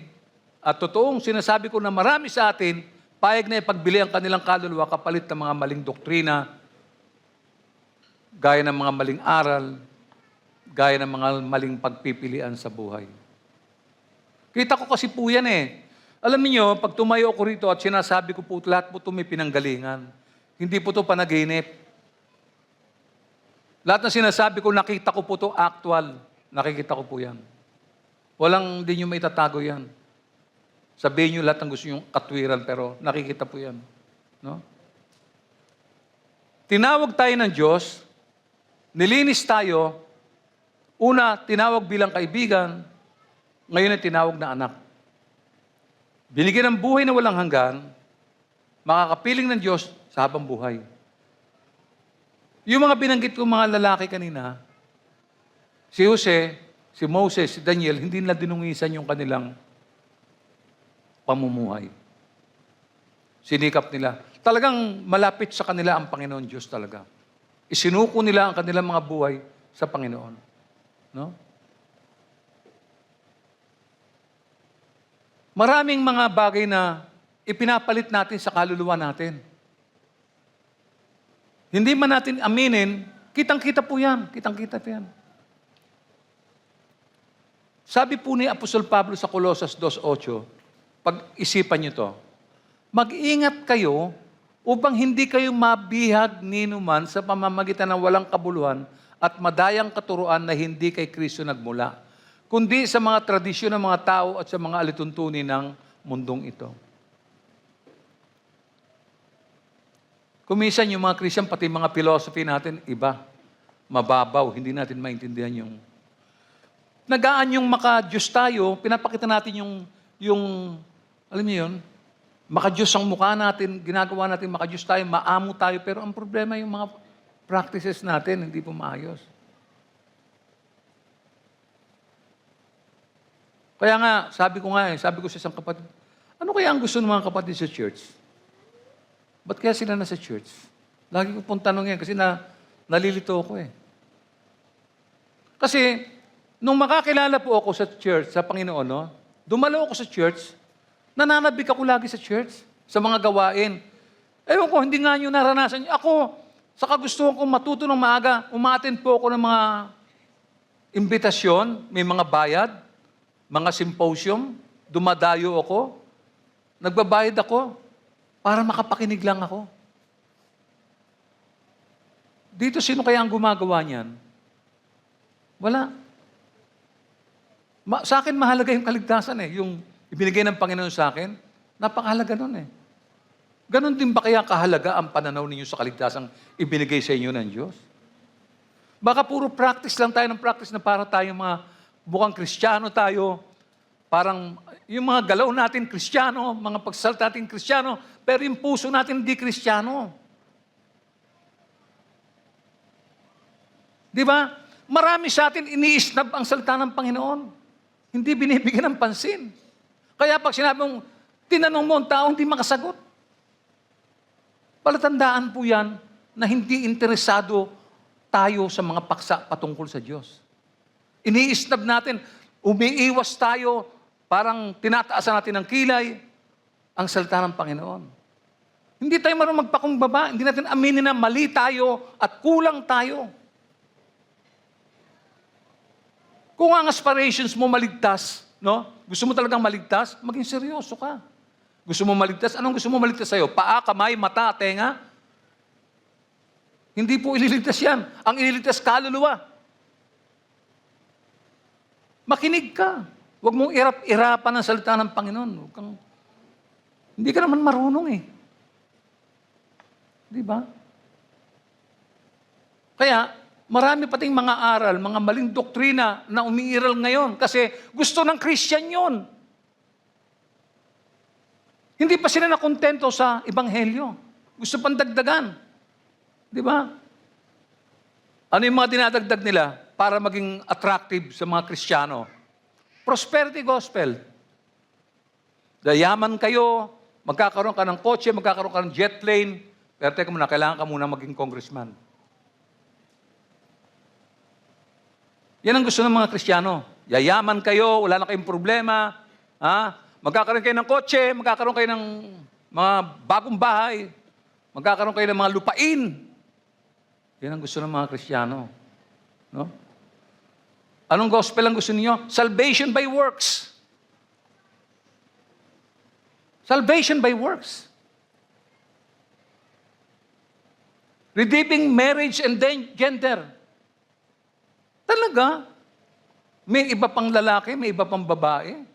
at totoong sinasabi ko na marami sa atin, payag na ipagbili ang kanilang kaluluwa kapalit ng mga maling doktrina, gaya ng mga maling aral, gaya ng mga maling pagpipilian sa buhay. Kita ko kasi po yan eh. Alam niyo, pag tumayo ako rito at sinasabi ko po, lahat po ito may pinanggalingan. Hindi po ito panaginip. Lahat na sinasabi ko, nakita ko po ito actual. Nakikita ko po yan. Walang, hindi nyo may tatago yan. Sabihin niyo lahat ng gusto niyong katwiran, pero nakikita po yan. No? Tinawag tayo ng Diyos, nilinis tayo, una, tinawag bilang kaibigan, ngayon ay tinawag na anak. Binigyan ng buhay na walang hanggan, makakapiling ng Diyos sa habang buhay. Yung mga binanggit ko mga lalaki kanina, si Jose, si Moses, si Daniel, hindi nila dinungisan yung kanilang pamumuhay. Sinikap nila. Talagang malapit sa kanila ang Panginoon Diyos talaga. Isinuko nila ang kanilang mga buhay sa Panginoon. No? Maraming mga bagay na ipinapalit natin sa kaluluwa natin. Hindi man natin aminin, kitang-kita po yan. Kitang-kita po yan. Sabi po ni Apostol Pablo sa Colosas 2:8, pag-isipan nyo to, mag-ingat kayo upang hindi kayo mabihag ninuman sa pamamagitan ng walang kabuluhan at madayang katuruan na hindi kay Kristo nagmula, kundi sa mga tradisyon ng mga tao at sa mga alituntunin ng mundong ito. Kumisan yung mga Christian, pati mga philosophy natin, iba. Mababaw, hindi natin maintindihan yung... Nagaan yung maka-Diyos tayo, pinapakita natin yung alam niyo yun, maka-Diyos ang mukha natin, ginagawa natin maka-Diyos tayo, maamo tayo, pero ang problema yung mga practices natin, hindi po maayos. Kaya nga, sabi ko sa isang kapatid, ano kaya ang gusto ng mga kapatid sa church? Ba't kaya sila nasa church? Lagi ko pong tanong yan kasi nalilito ako eh. Kasi, nung makakilala po ako sa church, sa Panginoon, no, dumalo ako sa church, nananabik ako lagi sa church, sa mga gawain. Ewan ko, hindi nga nyo naranasan. Ako, sa kagustuhan kong matuto ng maaga, umattend po ako ng mga imbitasyon, may mga bayad, mga symposium, dumadayo ako, nagbabayad ako, para makapakinig lang ako. Dito, sino kaya ang gumagawa niyan? Wala. Sa akin, mahalaga yung kaligtasan eh. Yung ibinigay ng Panginoon sa akin, napakahalaga nun eh. Ganon din ba kaya kahalaga ang pananaw ninyo sa kaligtasang ibinigay sa inyo ng Diyos? Baka puro practice lang tayo ng practice na para tayo mga mukhang Kristiyano tayo, parang yung mga galaw natin Kristiyano, mga pagsalita natin Kristiyano, pero yung puso natin hindi Kristiyano. Di ba? Marami sa atin iniisnab ang salita ng Panginoon. Hindi binibigyan ng pansin. Kaya pag sinabi mong, tinanong mo ang tao, hindi makasagot. Palatandaan po yan na hindi interesado tayo sa mga paksa patungkol sa Diyos. Iniisnab natin, umiiwas tayo, parang tinataasan natin ng kilay ang salita ng Panginoon. Hindi tayo marunong magpakumbaba, hindi natin aminin na mali tayo at kulang tayo. Kung ang aspirations mo maligtas, no? Gusto mo talagang maligtas, maging seryoso ka. Gusto mo maligtas? Anong gusto mo maligtas sa'yo? Paa, kamay, mata, tenga? Hindi po ililigtas yan. Ang ililigtas, kaluluwa. Makinig ka. Huwag mong irap-irapan ang salita ng Panginoon. Hindi ka naman marunong eh. Di ba? Kaya, marami pating mga aral, mga maling doktrina na umiiral ngayon kasi gusto ng Christian yun. Hindi pa sila nakontento sa Ebanghelyo. Gusto pang dagdagan. Di ba? Ano yung mga dinadagdag nila para maging attractive sa mga Kristiyano? Prosperity gospel. Dayaman kayo, magkakaroon ka ng kotse, magkakaroon ka ng jet plane, pero teka muna, kailangan ka muna maging congressman. Yan ang gusto ng mga Kristiyano. Yayaman kayo, wala na kayong problema. Ha? Magkakaroon kayo ng kotse, magkakaroon kayo ng mga bagong bahay, magkakaroon kayo ng mga lupain. Yan ang gusto ng mga Kristiyano. No? Anong gospel ang gusto niyo? Salvation by works. Salvation by works. Redeeming marriage and gender. Talaga. May iba pang lalaki, may iba pang babae.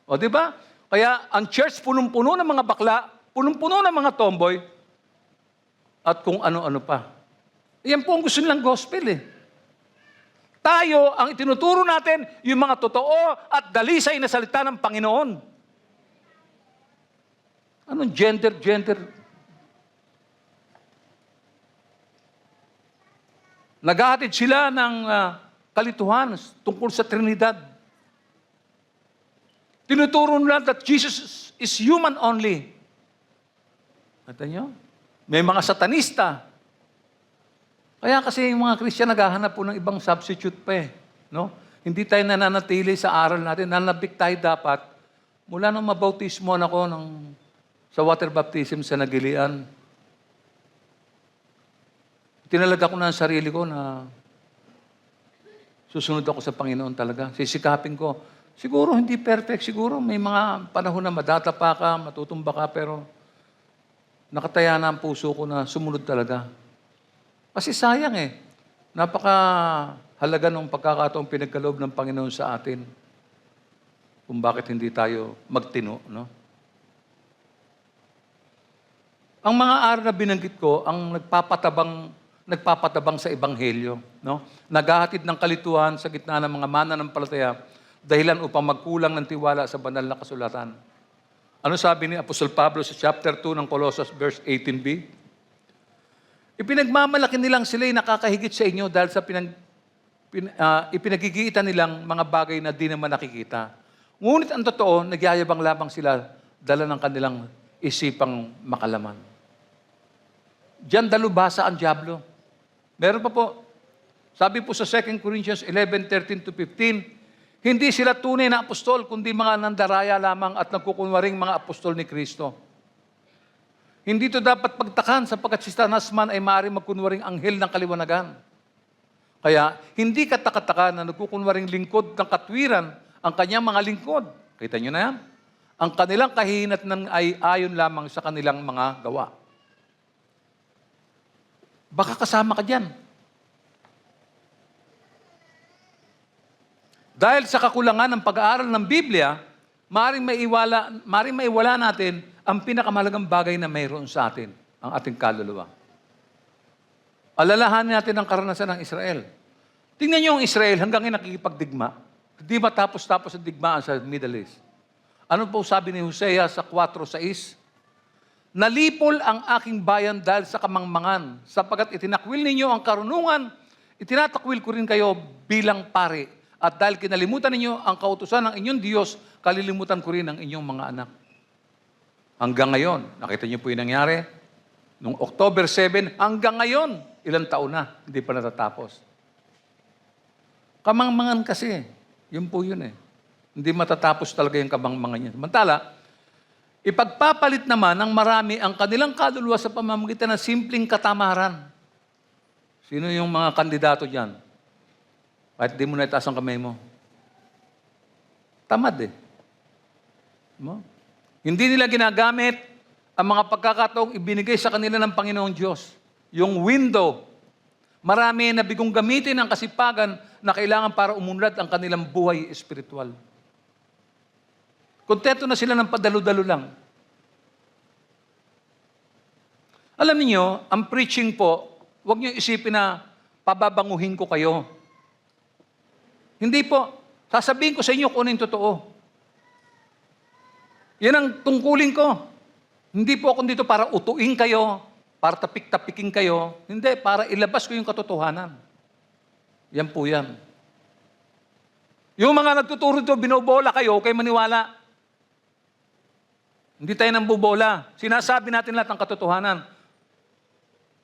O, di ba? Kaya ang church punong-puno ng mga bakla, punong-puno ng mga tomboy, at kung ano-ano pa. Yan po ang gusto nilang gospel eh. Tayo, ang itinuturo natin, yung mga totoo at dalisay na salita ng Panginoon. Anong gender? Naghahatid sila ng kalituhan tungkol sa Trinidad. Tinuturo nila that Jesus is human only. Kita nyo? May mga satanista. Kaya kasi yung mga Christian naghahanap po ng ibang substitute pa eh. No? Hindi tayo nananatili sa aral natin. Nanabik tayo dapat. Mula nung mabautismo ako sa water baptism sa Nagilian, tinalaga ko na ang sarili ko na susunod ako sa Panginoon talaga. Sisikapin ko. Siguro hindi perfect. Siguro may mga panahon na madatapa ka, matutumba ka, pero nakataya na ang puso ko na sumunod talaga. Kasi sayang eh. Napakahalaga ng pagkakataong pinagkaloob ng Panginoon sa atin. Kung bakit hindi tayo magtino, no? Ang mga aral na binanggit ko, ang nagpapatabang sa Ebanghelyo, no? Naghahatid ng kalituhan sa gitna ng mga mananampalataya, dahilan upang magkulang ng tiwala sa banal na kasulatan. Ano sabi ni Apostol Pablo sa chapter 2 ng Colossus, verse 18b? Ipinagmamalaki nilang sila'y nakakahigit sa inyo dahil sa ipinagigitan nilang mga bagay na di naman nakikita. Ngunit ang totoo, nagyayabang lamang sila dala ng kanilang isipang makalaman. Diyan dalubhasa ang dyablo. Meron pa po, sabi po sa 2 Corinthians 11:13-15, hindi sila tunay na apostol, kundi mga nandaraya lamang at nagkukunwaring mga apostol ni Kristo. Hindi ito dapat pagtakan sapagkat si Satanas man ay maaaring magkunwaring anghel ng kaliwanagan. Kaya, hindi katakataka na nagkukunwaring lingkod ng katwiran ang kanyang mga lingkod. Kita nyo na yan? Ang kanilang kahihinatnan ay ayon lamang sa kanilang mga gawa. Baka kasama ka dyan. Dahil sa kakulangan ng pag-aaral ng Biblia, maaaring maiwala natin ang pinakamahalagang bagay na mayroon sa atin, ang ating kaluluwa. Alalahanin natin ang karanasan ng Israel. Tingnan niyo ang Israel hanggang ngayon nakikipagdigma. Hindi matapos-tapos ang digmaan sa Middle East. Ano po sabi ni Hosea sa 4:6? Nalipol ang aking bayan dahil sa kamangmangan, sapagkat itinakwil ninyo ang karunungan, itinatakwil ko rin kayo bilang pari. At dahil kinalimutan ninyo ang kautusan ng inyong Diyos, kalilimutan ko rin ang inyong mga anak. Hanggang ngayon, nakita niyo po yung nangyari? Noong October 7, hanggang ngayon, ilang taon na, hindi pa natatapos. Kamangmangan kasi, yun po yun eh. Hindi matatapos talaga yung kamangmangan niya. Samantala, ipagpapalit naman ng marami ang kanilang kaluluwa sa pamamagitan ng simpleng katamaran. Sino yung mga kandidato dyan? Kahit di mo na itaas ang kamay mo. Tamad eh. Mo? Hindi nila ginagamit ang mga pagkakataong ibinigay sa kanila ng Panginoong Diyos. Yung window. Marami na bigong gamitin ang kasipagan na kailangan para umunlad ang kanilang buhay espiritual. Kontento na sila ng padalo-dalo lang. Alam niyo, ang preaching po, huwag niyo isipin na pababanguhin ko kayo. Hindi po. Sasabihin ko sa inyo kung ano yung totoo. Yan ang tungkulin ko. Hindi po ako dito para utuin kayo, para tapik-tapikin kayo. Hindi, para ilabas ko yung katotohanan. Yan po yan. Yung mga nagtuturo dito, binobola kayo, kayo maniwala. Hindi tayo nang bubola. Sinasabi natin lahat ng katotohanan.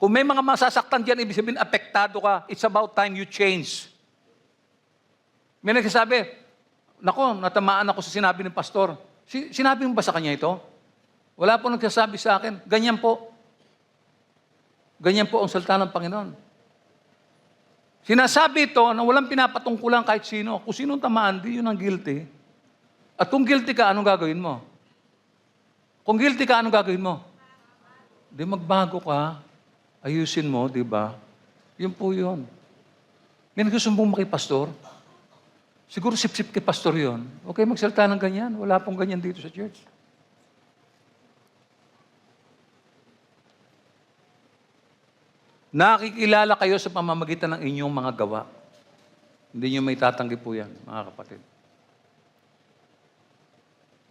Kung may mga masasaktan dyan, ibig sabihin, apektado ka, it's about time you change. May nagsasabi, nako, natamaan ako sa sinabi ng pastor. Sinabi mo ba sa kanya ito? Wala po nagsasabi sa akin. Ganyan po. Ganyan po ang salita ng Panginoon. Sinasabi ito na walang pinapatungkulan kahit sino. Kung sinong tamaan, di yun ang guilty. At kung guilty ka, anong gagawin mo? Kung guilty ka, anong gagawin mo? Di magbago ka. Ayusin mo, di ba? Yun po yun. May nagsusumbong makipastor. Siguro sip-sip kay pastor yun. Okay, magsalita ng ganyan. Wala pong ganyan dito sa church. Nakikilala kayo sa pamamagitan ng inyong mga gawa. Hindi nyo may tatanggi po yan, mga kapatid.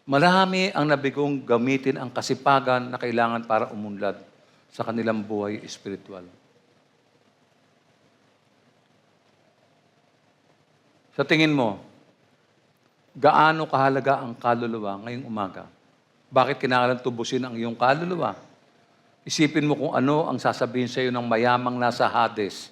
Marami ang nabigong gamitin ang kasipagan na kailangan para umunlad sa kanilang buhay espiritual. Sa tingin mo, gaano kahalaga ang kaluluwa ngayong umaga? Bakit kinakailangan tubusin ang iyong kaluluwa? Isipin mo kung ano ang sasabihin sa iyo ng mayamang nasa Hades.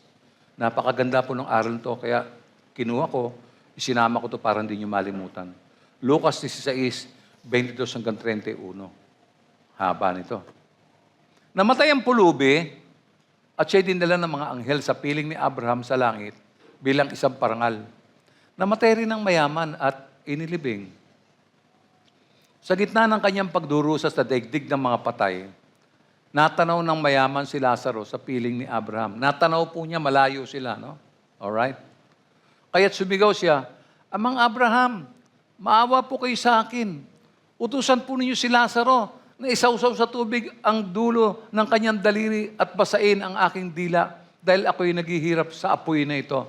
Napakaganda po ng aral to, kaya kinuha ko, isinama ko to para hindi nyo malimutan. Lucas 16, 22 hanggang 31. Haba nito. Namatay ang pulubi at siya'y dinala ng mga anghel sa piling ni Abraham sa langit bilang isang parangal. Namatay rin ang mayaman at inilibing. Sa gitna ng kanyang pagdurusa sa daigdig ng mga patay, natanaw ng mayaman si Lazaro sa piling ni Abraham. Natanaw po niya, malayo sila, no? Alright? Kaya't sumigaw siya, Amang Abraham, maawa po kayo sa akin. Utusan po ninyo si Lazaro na isawsaw sa tubig ang dulo ng kanyang daliri at basain ang aking dila dahil ako'y naghihirap sa apoy na ito.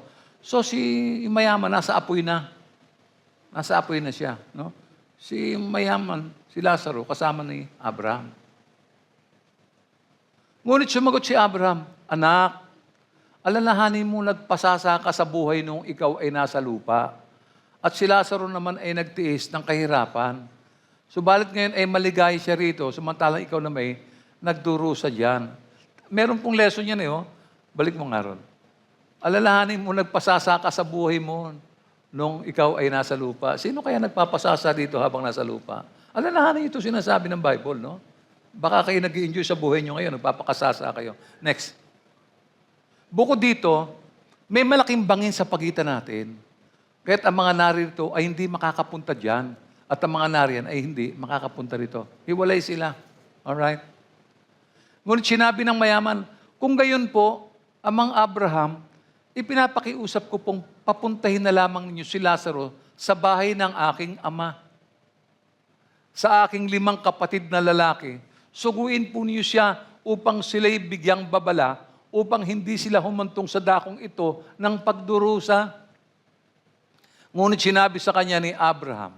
So si mayaman, nasa apoy na. Nasa apoy na siya. No? Si mayaman, si Lazaro, kasama ni Abraham. Ngunit sumagot si Abraham, Anak, alalahanin mo nagpasasa ka sa buhay nung ikaw ay nasa lupa. At si Lazaro naman ay nagtiis ng kahirapan. Subalit ngayon ay maligay siya rito, samantalang ikaw na may nagdurusa dyan. Meron pong lesson yan Balik mo nga ron. Alalahanin mo nagpasasa ka sa buhay mo nung ikaw ay nasa lupa. Sino kaya nagpapasasa dito habang nasa lupa? Alalahanin ito sinasabi ng Bible, no? Baka kayo nag-i-enjoy sa buhay nyo ngayon, nagpapakasasa kayo. Next. Bukod dito, may malaking bangin sa pagitan natin. Kaya't ang mga narito ay hindi makakapunta dyan. At ang mga nariyan ay hindi makakapunta rito. Hiwalay sila. Alright? Ngunit sinabi ng mayaman, kung gayon po, Amang Abraham, ipinapakiusap ko pong papuntahin na lamang ninyo si Lazaro sa bahay ng aking ama. Sa aking 5 kapatid na lalaki, suguin po niyo siya upang sila'y bigyang babala, upang hindi sila humantong sa dakong ito ng pagdurusa. Ngunit sinabi sa kanya ni Abraham,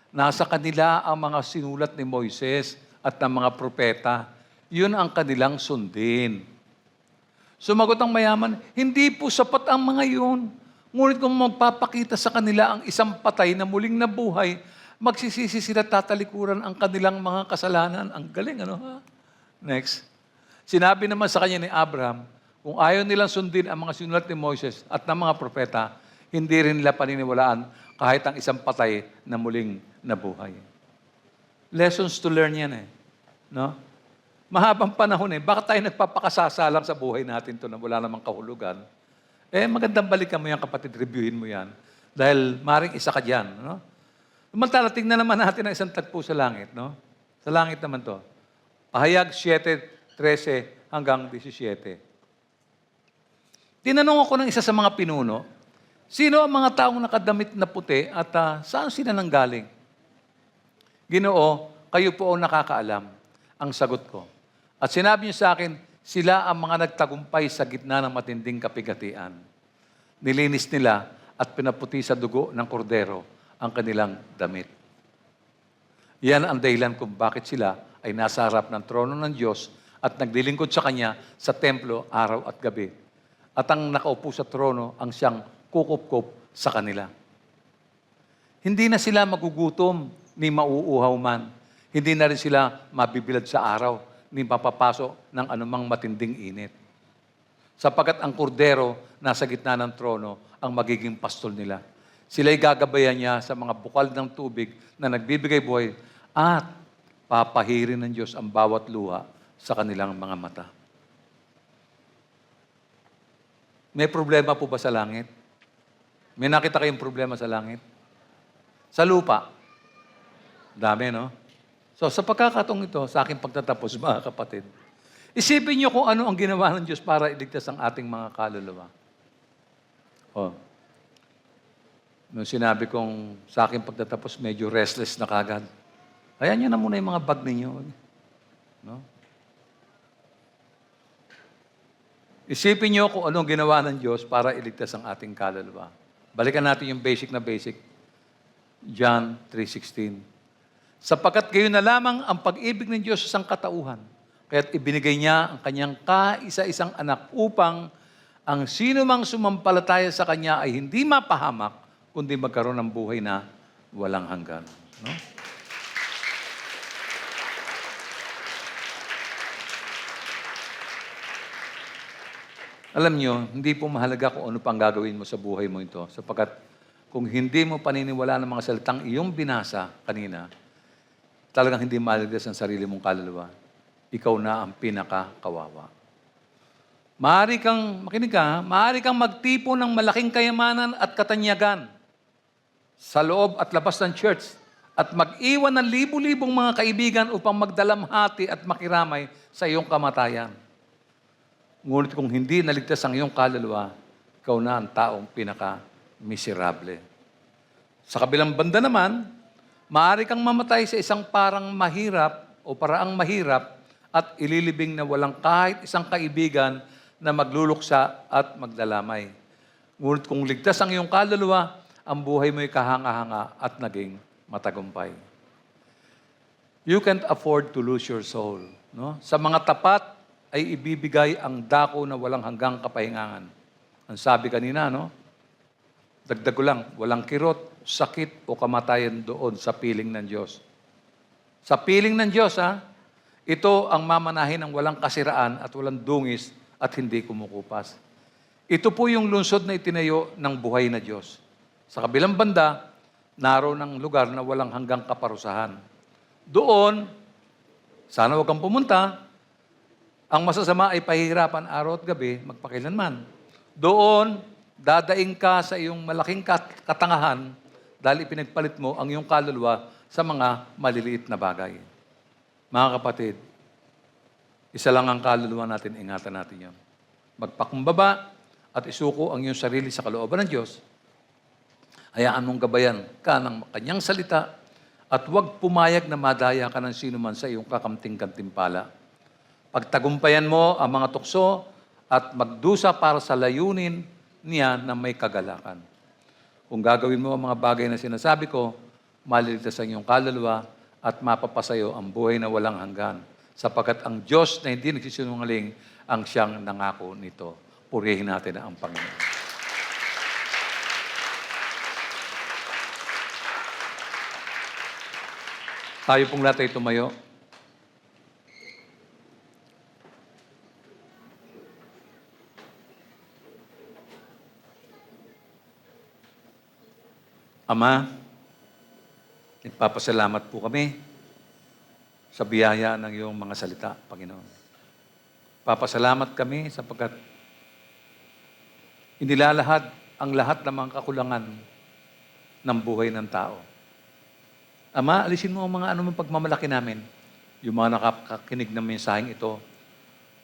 nasa kanila ang mga sinulat ni Moises at ng mga propeta. Yun ang kanilang sundin. Sumagot ang mayaman, hindi po sapat ang mga yun. Ngunit kung magpapakita sa kanila ang isang patay na muling nabuhay, magsisisi sila tatalikuran ang kanilang mga kasalanan. Ang galing, ha? Next. Sinabi naman sa kanya ni Abraham, kung ayaw nilang sundin ang mga sinulat ni Moises at ng mga propeta, hindi rin nila paniniwalaan kahit ang isang patay na muling nabuhay. Lessons to learn yan no? Mahabang panahon bakit tayo nagpapakasasalang sa buhay natin to na wala namang kahulugan? Magandang balikan mo yan, kapatid, reviewin mo yan. Dahil maring isa ka dyan, no? Samantala, tingnan naman natin ang isang tagpo sa langit, no? Sa langit naman to. Pahayag 7:13 hanggang 17. Tinanong ako ng isa sa mga pinuno, sino ang mga taong nakadamit na puti at saan sila nanggaling? Ginoo, kayo po ang nakakaalam, ang sagot ko. At sinabi niyo sa akin, sila ang mga nagtagumpay sa gitna ng matinding kapigatian. Nilinis nila at pinaputi sa dugo ng kordero ang kanilang damit. Yan ang dahilan kung bakit sila ay nasa harap ng trono ng Diyos at naglilingkod sa Kanya sa templo araw at gabi. At ang nakaupo sa trono ang siyang kukup-kup sa kanila. Hindi na sila magugutom ni mauuhaw man. Hindi na rin sila mabibilad sa araw ni mapapaso ng anumang matinding init. Sapagkat ang kordero nasa gitna ng trono ang magiging pastol nila. Sila'y gagabayan niya sa mga bukal ng tubig na nagbibigay buhay at papahirin ng Diyos ang bawat luha sa kanilang mga mata. May problema po ba sa langit? May nakita kayong problema sa langit? Sa lupa? Dami, no? So, sa pagkakataong ito, sa aking pagtatapos, mga kapatid, isipin niyo kung ano ang ginawa ng Diyos para iligtas ang ating mga kaluluwa. Nung sinabi kong sa akin pagtatapos, medyo restless na kagad. Hayaan niyo na muna yung mga bag ninyo. No? Isipin niyo kung anong ginawa ng Diyos para iligtas ang ating kaluluwa. Balikan natin yung basic na basic. John 3:16. Sapagkat gayon na lamang ang pag-ibig ng Diyos sa sangkatauhan, kaya't ibinigay niya ang kanyang kaisa-isang anak upang ang sino mang sumampalataya sa kanya ay hindi mapahamak, kundi magkaroon ng buhay na walang hanggan. No? Alam niyo, hindi po mahalaga kung ano pang gagawin mo sa buhay mo ito. Sapagkat kung hindi mo paniniwala ng mga salitang iyong binasa kanina, talagang hindi maligtas ang sarili mong kaluluwa. Ikaw na ang pinakakawawa. Makinig ka, maaari kang magtipon ng malaking kayamanan at katanyagan sa loob at labas ng church at mag-iwan ng libu-libong mga kaibigan upang magdalamhati at makiramay sa iyong kamatayan. Ngunit kung hindi naligtas ang iyong kaluluwa, ikaw na ang taong pinaka-miserable. Sa kabilang banda naman, maaari kang mamatay sa isang parang mahirap o paraang mahirap at ililibing na walang kahit isang kaibigan na magluluksa at magdalamay. Ngunit kung ligtas ang iyong kaluluwa, ang buhay mo'y kahanga-hanga at naging matagumpay. You can't afford to lose your soul. No? Sa mga tapat, ay ibibigay ang dako na walang hanggang kapahingangan. Ang sabi kanina, no? Dagdag ko lang, walang kirot, sakit o kamatayan doon sa piling ng Diyos. Sa piling ng Diyos, ito ang mamanahin ng walang kasiraan at walang dungis at hindi kumukupas. Ito po yung lungsod na itinayo ng buhay na Diyos. Sa kabilang banda, naroon ng lugar na walang hanggang kaparusahan. Doon, sana huwag kang pumunta. Ang masasama ay pahihirapan araw at gabi, magpakailanman. Doon, dadaing ka sa iyong malaking katangahan dahil ipinagpalit mo ang iyong kaluluwa sa mga maliliit na bagay. Mga kapatid, isa lang ang kaluluwa natin, ingatan natin yan. Magpakumbaba at isuko ang iyong sarili sa kalooban ng Diyos. Hayaan mong gabayan ka ng kanyang salita at huwag pumayag na madaya ka ng sino man sa iyong kakamting-kantimpala. Pagtagumpayan mo ang mga tukso at magdusa para sa layunin niya na may kagalakan. Kung gagawin mo ang mga bagay na sinasabi ko, maliligtas ang iyong kaluluwa at mapapasayo ang buhay na walang hanggan. Sapagkat ang Diyos na hindi nagsisinungaling ang siyang nangako nito. Purihin natin ang Panginoon. Tayo pong lahat ay tumayo. Ama, nagpapasalamat po kami sa biyaya ng iyong mga salita, Panginoon. Papasalamat kami sapagkat inilalahad ang lahat ng mga kakulangan ng buhay ng tao. Ama, alisin mo ang mga anumang pagmamalaki namin, yung mga nakakakinig ng mensaheng ito,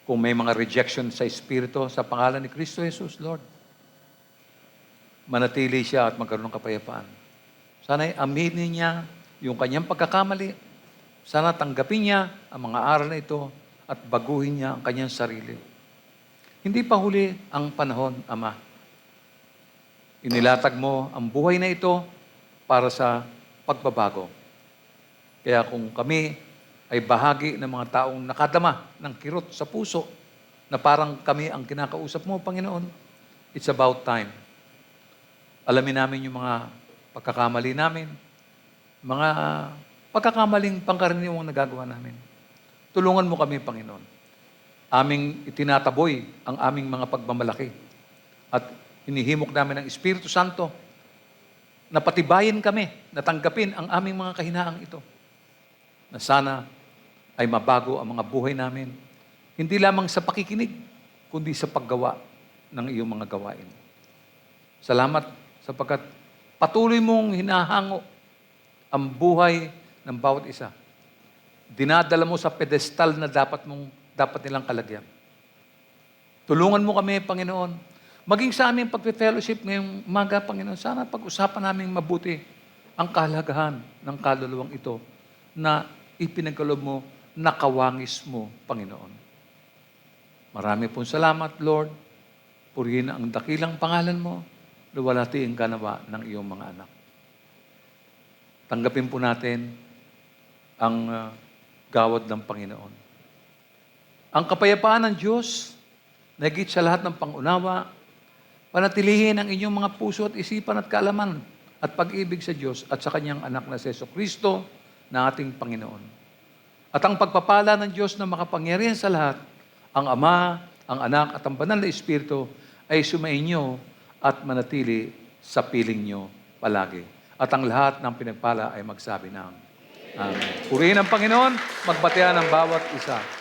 kung may mga rejection sa Espiritu, sa pangalan ni Kristo Jesus, Lord, manatili siya at magkaroon ng kapayapaan. Sana'y aminin niya yung kanyang pagkakamali. Sana tanggapin niya ang mga aral na ito at baguhin niya ang kanyang sarili. Hindi pa huli ang panahon, Ama. Inilatag mo ang buhay na ito para sa pagbabago. Kaya kung kami ay bahagi ng mga taong nakadama ng kirot sa puso na parang kami ang kinakausap mo, Panginoon, it's about time. Alamin namin yung mga pagkakamali namin, mga pagkakamaling pangkaraniwang nagagawa namin. Tulungan mo kami, Panginoon. Aming itinataboy ang aming mga pagmamalaki at hinihimok namin ng Espiritu Santo na patibayin kami, na tanggapin ang aming mga kahinaang ito. Na sana ay mabago ang mga buhay namin, hindi lamang sa pakikinig, kundi sa paggawa ng iyong mga gawain. Salamat sapagkat patuloy mong hinahango ang buhay ng bawat isa. Dinadala mo sa pedestal na dapat nilang kalagyan. Tulungan mo kami, Panginoon, Maging sa aming pag-fellowship ngayong umaga, Panginoon, sana pag-usapan namin mabuti ang kahalagahan ng kaluluwang ito na ipinagkaloob mo, nakawangis mo, Panginoon. Marami pong salamat, Lord. Purihin ang dakilang pangalan mo, luwalhati ang ganawa ng iyong mga anak. Tanggapin po natin ang gawad ng Panginoon. Ang kapayapaan ng Diyos, na higit sa lahat ng pangunawa, panatilihin ang inyong mga puso at isipan at kaalaman at pag-ibig sa Diyos at sa Kanyang anak na si Jesucristo na ating Panginoon. At ang pagpapala ng Diyos na makapangyarihan sa lahat, ang Ama, ang Anak at ang Banal na Espiritu ay sumainyo at manatili sa piling nyo palagi. At ang lahat ng pinagpala ay magsabi ng Amen. Purihin ang Panginoon, magbatean ang bawat isa.